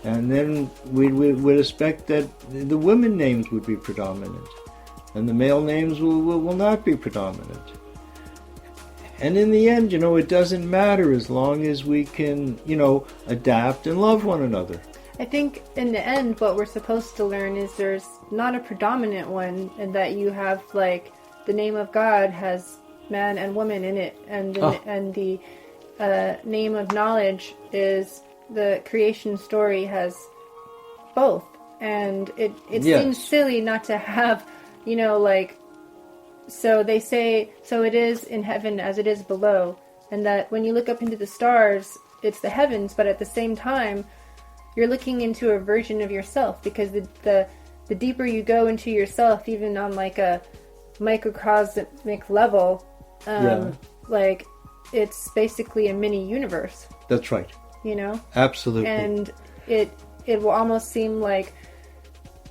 And then we would expect that the women names would be predominant, and the male names will not be predominant. And in the end, it doesn't matter as long as we can, adapt and love one another. I think in the end, what we're supposed to learn is there's not a predominant one, and that you have like the name of God has man and woman in it, and the name of knowledge is the creation story has both. And it Yes. seems silly not to have, so they say, so it is in heaven as it is below, and that when you look up into the stars, it's the heavens, but at the same time, you're looking into a version of yourself, because the deeper you go into yourself, even on like a microcosmic level, like it's basically a mini universe. That's right. Absolutely. And it will almost seem like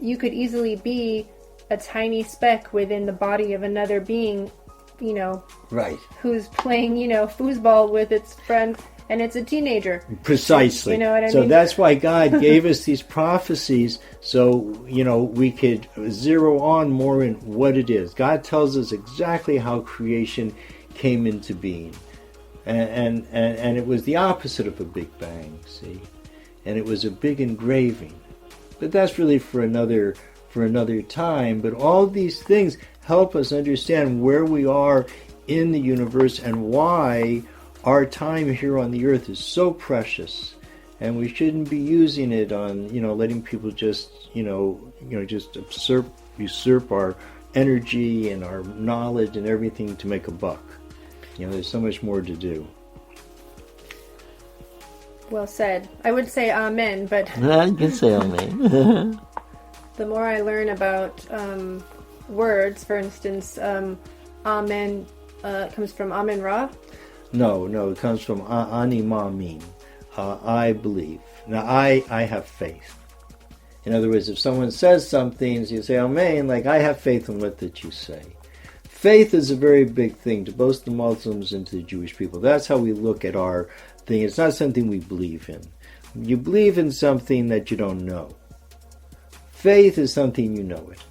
you could easily be a tiny speck within the body of another being, right, who's playing, foosball with its friend, and it's a teenager. Precisely. You know what I so mean? that's why God gave us these prophecies So, we could zero on more in what it is. God tells us exactly how creation came into being. And it was the opposite of a Big Bang, see? And it was a big engraving. But that's really for another time. But all these things help us understand where we are in the universe and why our time here on the earth is so precious. And we shouldn't be using it on, letting people just, just usurp our energy and our knowledge and everything to make a buck. There's so much more to do. Well said. I would say amen, but You can say amen. the more I learn about words, for instance, amen comes from Amen Ra. No, it comes from ani ma'amin. I believe. Now, I have faith. In other words, if someone says something, you say, amen, like, I have faith in what that you say. Faith is a very big thing to both the Muslims and to the Jewish people. That's how we look at our thing. It's not something we believe in. You believe in something that you don't know. Faith is something you know it.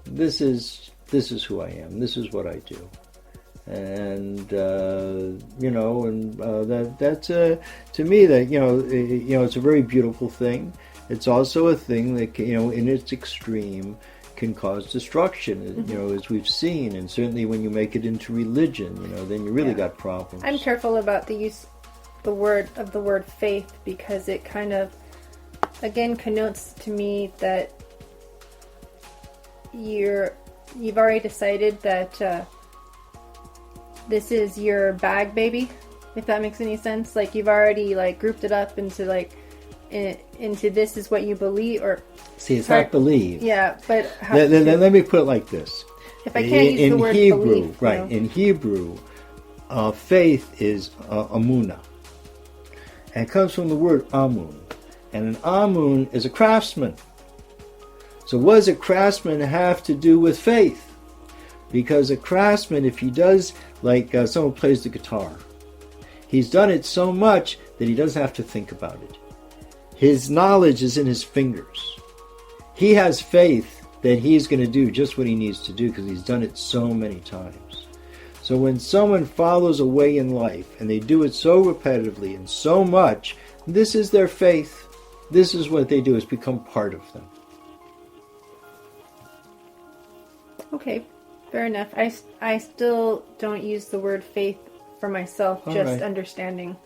This is who I am. This is what I do. And that's to me that it's a very beautiful thing. It's also a thing that in its extreme can cause destruction. As we've seen, and certainly when you make it into religion, then you really got problems. I'm careful about the use the word faith, because it kind of again connotes to me that you've already decided that. This is your bag, baby, if that makes any sense. Like, you've already grouped it up into into this is what you believe, or see, it's not believe. Yeah, but let me put it like this. If I can't use the word Hebrew, belief, right? In Hebrew, faith is amuna, and it comes from the word amun, and an amun is a craftsman. So, what does a craftsman have to do with faith? Because a craftsman, if he does, someone plays the guitar, he's done it so much that he doesn't have to think about it. His knowledge is in his fingers. He has faith that he's going to do just what he needs to do because he's done it so many times. So when someone follows a way in life and they do it so repetitively and so much, this is their faith. This is what they do. It's become part of them. Okay. Fair enough. I still don't use the word faith for myself, All just right. understanding.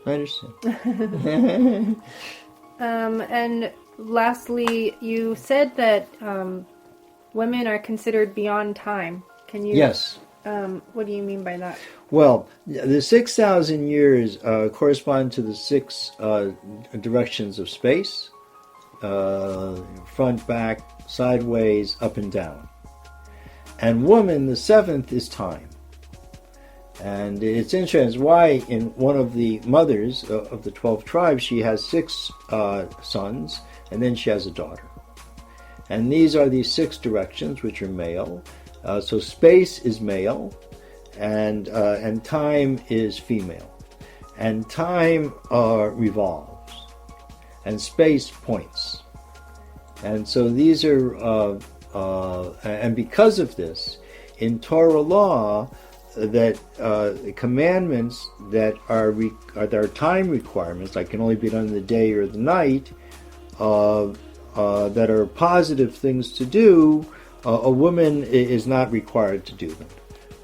I understand. And lastly, you said that women are considered beyond time. Can you? Yes. What do you mean by that? Well, the 6,000 years correspond to the 6 directions of space: front, back, sideways, up and down. And woman, the 7th, is time. And it's interesting why in one of the mothers of the 12 tribes, she has 6 sons, and then she has a daughter. And these are the 6 directions, which are male. So space is male, and time is female. And time revolves, and space points. And so these are... and because of this, in Torah law, that commandments that are time requirements, like can only be done in the day or the night, that are positive things to do, a woman is not required to do them,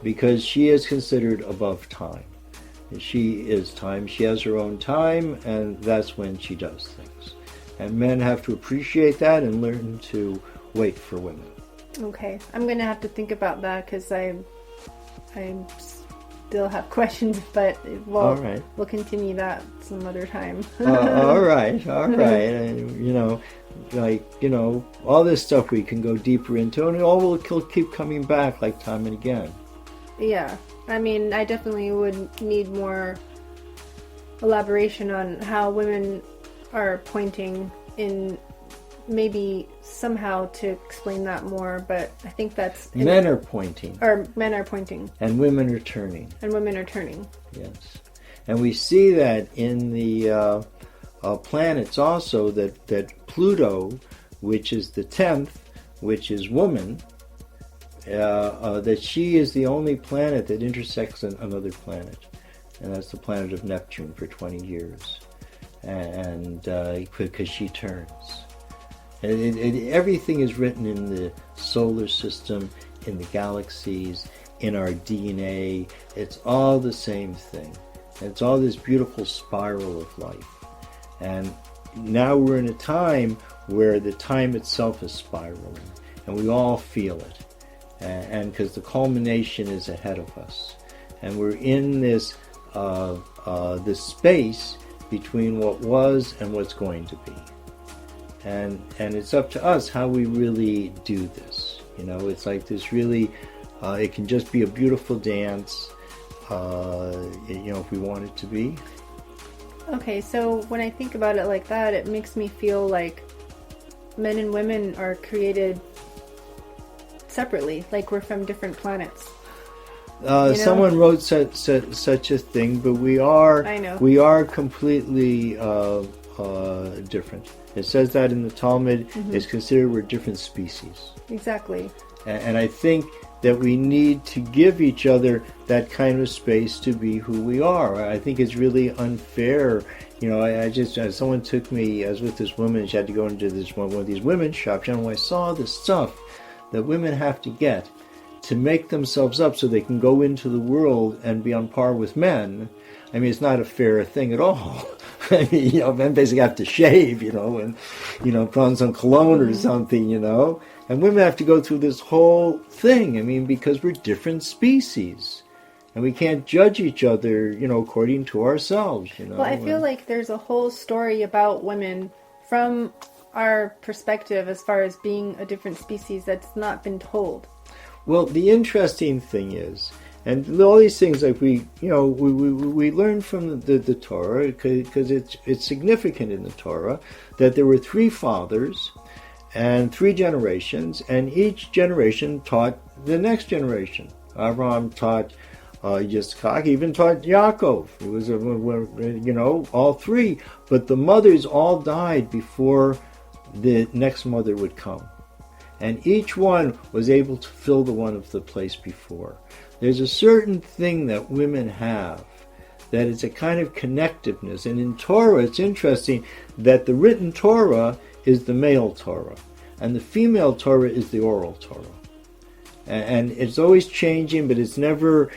because she is considered above time. She is time. She has her own time, and that's when she does things. And men have to appreciate that and learn to wait for women. Okay, I'm gonna have to think about that because I still have questions, but All right. We'll continue that some other time. all right. All this stuff we can go deeper into, and it all will keep coming back like time and again. Yeah, I mean, I definitely would need more elaboration on how women are pointing in. Maybe somehow to explain that more, but I think that's... Men are pointing. Or men are pointing. And women are turning. And women are turning. Yes. And we see that in the planets also, that Pluto which is the 10th, which is woman, that she is the only planet that intersects another planet. And that's the planet of Neptune for 20 years. And because she turns. And everything is written in the solar system, in the galaxies, in our DNA. It's all the same thing. It's all this beautiful spiral of life. And now we're in a time where the time itself is spiraling, and we all feel it. And because the culmination is ahead of us. And we're in this space between what was and what's going to be. And it's up to us how we really do this. You know, it's like this really, it can just be a beautiful dance, you know, if we want it to be. Okay, so when I think about it like that, it makes me feel like men and women are created separately, like we're from different planets. Someone wrote such a thing, but we are completely different. It says that in the Talmud. Mm-hmm. It's considered we're different species. Exactly. And I think that we need to give each other that kind of space to be who we are. I think it's really unfair. You know, I just, someone took me, I was with this woman, she had to go into this one of these women's shops, and I saw the stuff that women have to get to make themselves up so they can go into the world and be on par with men. I mean, it's not a fair thing at all. I mean, you know, men basically have to shave, you know, and, you know, put on some cologne or something, you know. And women have to go through this whole thing, I mean, because we're different species. And we can't judge each other, you know, according to ourselves, you know. Well, I feel like there's a whole story about women from our perspective as far as being a different species that's not been told. Well, the interesting thing is, and all these things, like we learn from the Torah, because it's significant in the Torah, that there were 3 fathers and 3 generations, and each generation taught the next generation. Abraham taught Yitzchak, even taught Yaakov. It was, you know, all 3. But the mothers all died before the next mother would come. And each one was able to fill the one of the place before. There's a certain thing that women have that is a kind of connectiveness. And in Torah, it's interesting that the written Torah is the male Torah, and the female Torah is the oral Torah. And it's always changing, but it's never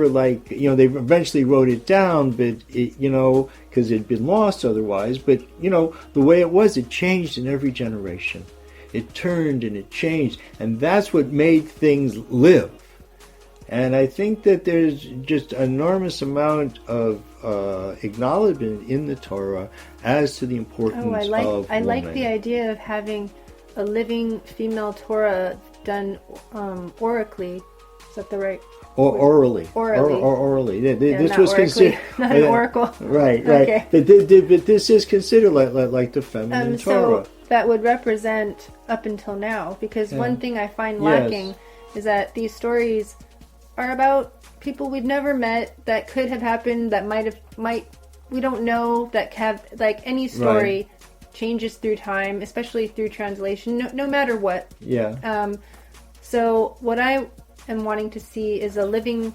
like, you know, they eventually wrote it down, but it, you know, because it had been lost otherwise. But, you know, the way it was, it changed in every generation. It turned and it changed, and that's what made things live. And I think that there's just an enormous amount of acknowledgement in the Torah as to the importance of women. I like the idea of having a living female Torah done orally. Is that the right? Or orally. Orally. This not was considered not an oracle. Right. Okay. But this is considered like the feminine Torah. So that would represent up until now, because one thing I find lacking is that these stories are about people we've never met, that could have happened, that we don't know, that have, like, any story changes through time, especially through translation, no matter what. Yeah. So what I am wanting to see is a living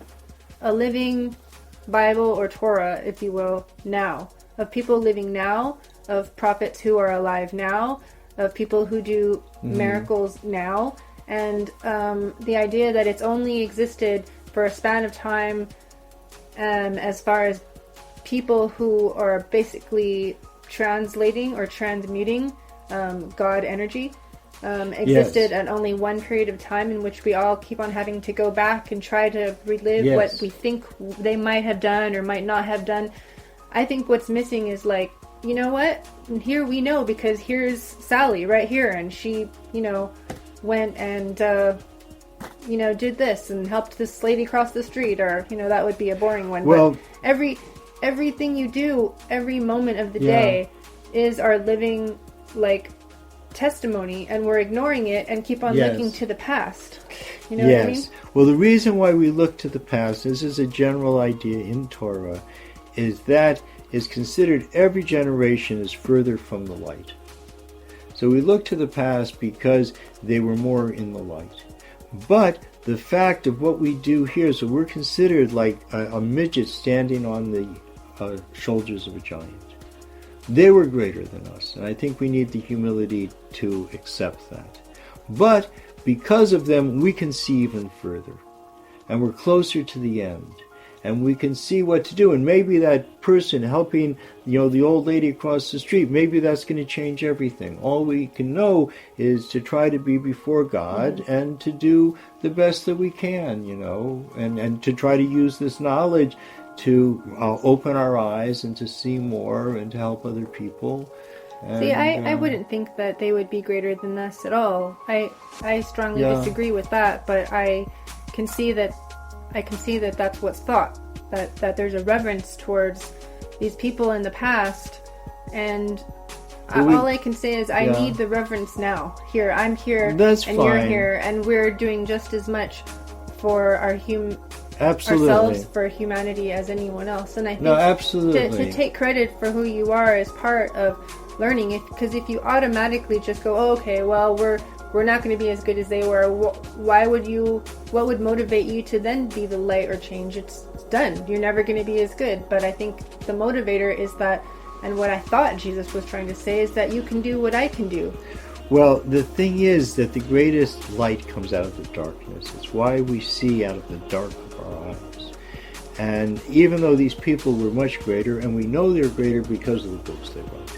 Bible or Torah, if you will, now, of people living now, of prophets who are alive now, of people who do miracles now, and the idea that it's only existed for a span of time, as far as people who are basically translating or transmuting God energy existed at only one period of time, in which we all keep on having to go back and try to relive what we think they might have done or might not have done. I think what's missing is, like, you know what? Here we know, because here's Sally right here, and she, you know, went and, you know, did this and helped this lady cross the street, or, you know, that would be a boring one. Well, but everything you do, every moment of the day is our living, like, testimony, and we're ignoring it and keep on looking to the past. You know what I mean? Well, the reason why we look to the past, this is a general idea in Torah, is that is considered every generation is further from the light. So we look to the past because they were more in the light. But the fact of what we do here, so we're considered like a midget standing on the shoulders of a giant. They were greater than us, and I think we need the humility to accept that. But because of them, we can see even further, and we're closer to the end, and we can see what to do. And maybe that person helping, the old lady across the street, maybe that's going to change everything. All we can know is to try to be before God and to do the best that we can, and to try to use this knowledge to open our eyes and to see more and to help other people. And, see, I wouldn't think that they would be greater than us at all. I strongly disagree with that, but I can see that that's what's thought, that there's a reverence towards these people in the past, and all I can say is I need the reverence now. Here, I'm here, that's and fine. You're here, and we're doing just as much for absolutely. ourselves, for humanity, as anyone else. And I think absolutely. To take credit for who you are is part of learning. Because if you automatically just go, oh, okay, well, we're not going to be as good as they were, what would motivate you to then be the light or change? It's done. You're never going to be as good. But I think the motivator is that, and what I thought Jesus was trying to say is that you can do what I can do. Well, the thing is that the greatest light comes out of the darkness. It's why we see out of the dark of our eyes. And even though these people were much greater, and we know they're greater because of the books they wrote,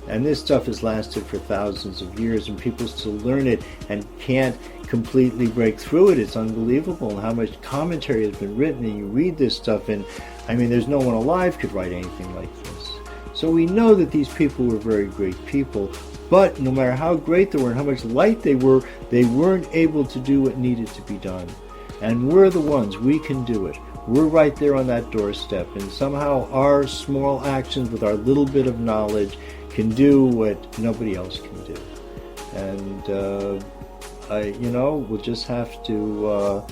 and this stuff has lasted for thousands of years, and people still learn it and can't completely break through it. It's unbelievable how much commentary has been written, and you read this stuff, and there's no one alive could write anything like this. So we know that these people were very great people, but no matter how great they were and how much light they weren't able to do what needed to be done. And we're the ones, we can do it. We're right there on that doorstep, and somehow our small actions with our little bit of knowledge can do what nobody else can do. And we'll just have to,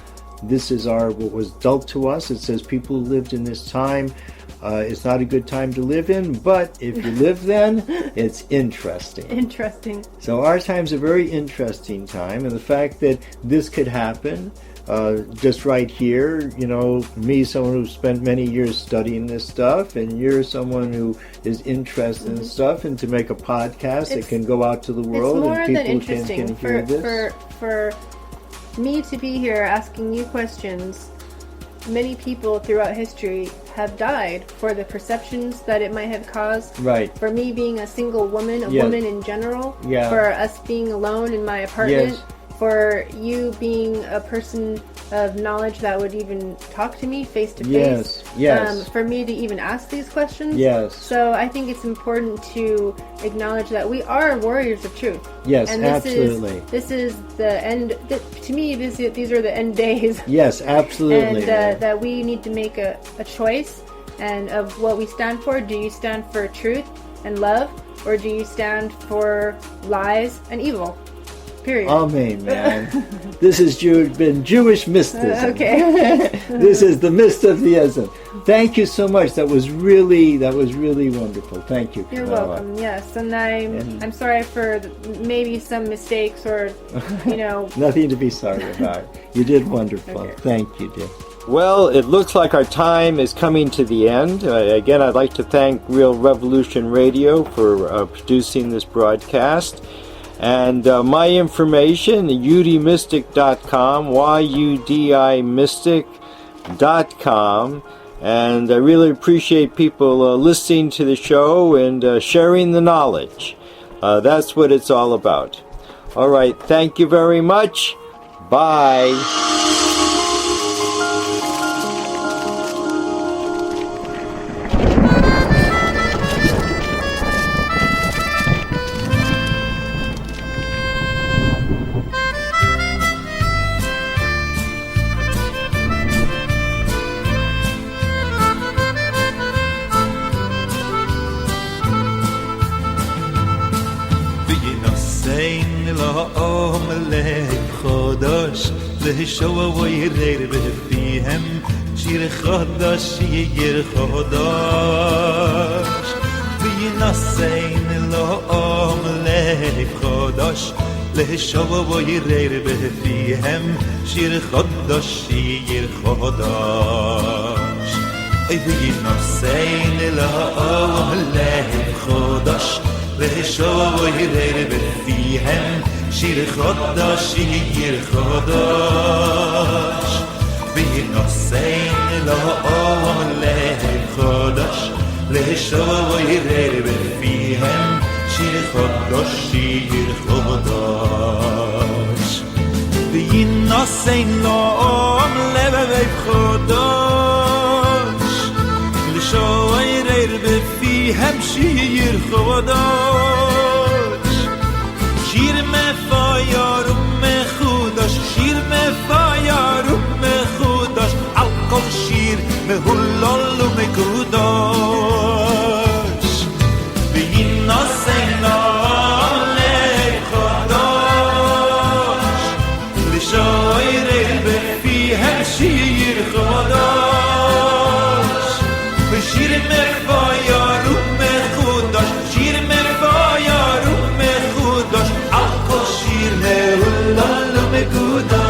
this is what was dealt to us. It says people who lived in this time, it's not a good time to live in, but if you live then, it's interesting. Interesting. So our time's a very interesting time, and the fact that this could happen, just right here, me, someone who spent many years studying this stuff, and you're someone who is interested in stuff, and to make a podcast that can go out to the world and people can hear this. For me to be here asking you questions, many people throughout history have died for the perceptions that it might have caused. Right. For me being a single woman, woman in general. Yeah. For us being alone in my apartment. Yes. For you being a person of knowledge that would even talk to me face to face. Yes. For me to even ask these questions. Yes. So I think it's important to acknowledge that we are warriors of truth. Yes, and absolutely. This is the end. To me, these are the end days. Yes, absolutely. And that we need to make a choice and of what we stand for. Do you stand for truth and love, or do you stand for lies and evil? Period. Amen, man. This has been Jewish mysticism. Okay. This is the Mysticism. Thank you so much. That was really wonderful. Thank you, Kanoah. You're welcome. Yes, and I'm sorry for maybe some mistakes or Nothing to be sorry about. You did wonderful. Okay. Thank you, dear. Well, it looks like our time is coming to the end. Again, I'd like to thank Real Revolution Radio for producing this broadcast. And my information, udimystic.com, YUDImystic.com. And I really appreciate people listening to the show and sharing the knowledge. That's what it's all about. All right, thank you very much. Bye. شو ويغير بفيهم شير خداش يغير خداش في نصين الأمل لב חדש לשוב וירר בפיהם שיר חדש שיר חדש אוי וינוסיין לעולם לב חדש לשוב וירר בפיהם שיר חדש שיר חדש וינוסיין לעולם לב חדש לשוב וירר בפיהם שיר חדש שיר חדש וינוסיין לעולם לב חדש לשוב וירר בפיהם שיר חדש שיר מפאר ומחודש שיר מפאר ומחודש על כל שיר מהולל ומקודש וינוסיין לעולם לב חדש לשיר בפיהם שיר חדש ושיר מפאר ומחודש שיר מפאר ומחודש על כל שיר מהולל ומקודש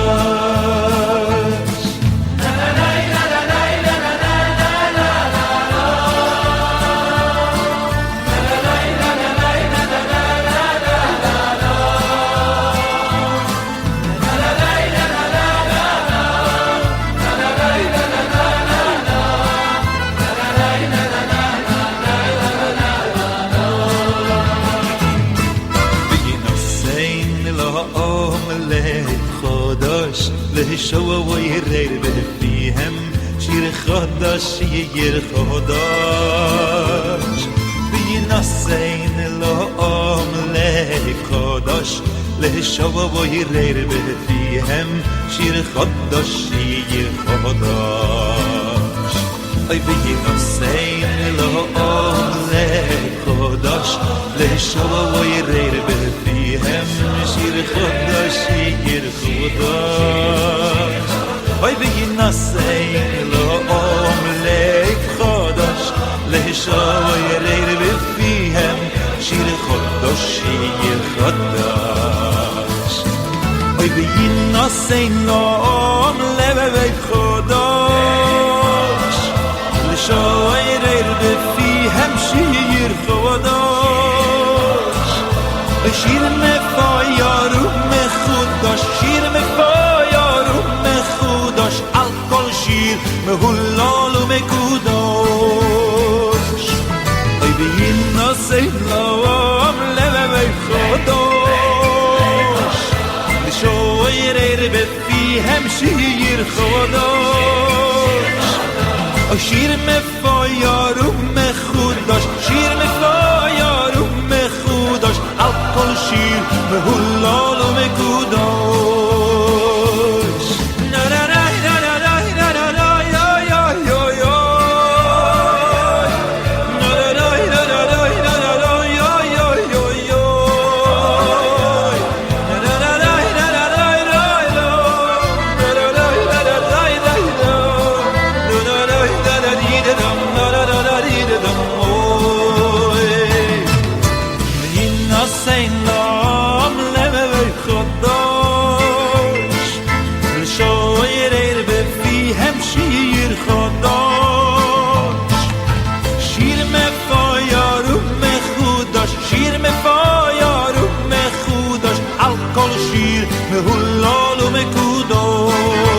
לשוב וירר בפיהם שיר חדש שיר חדש וינוסיין לעולם לב חדש לשוב וירר בפיהם שיר חדש שיר חדש אוי וינוסיין לעולם לב חדש לשוב וירר בפיהם שיר חדש שיר חדש אוי וינוסיין לעולם לב חדש לשוב וירר בפיהם שיר חדש שיר חדש אוי וינוסיין לעולם לב חדש לשוב וירר בפיהם שיר חדש שיר מפאר ומחודש שיר מפאר ומחודש על כל שיר מהולל ומקודש אוי וינוסיין לעולם לב חדש לשוב וירר בפיהם שיר חדש שיר מפאר ומחודש שיר מפאר ומחודש על כל שיר מהולל ומקודש מהולל ומקודש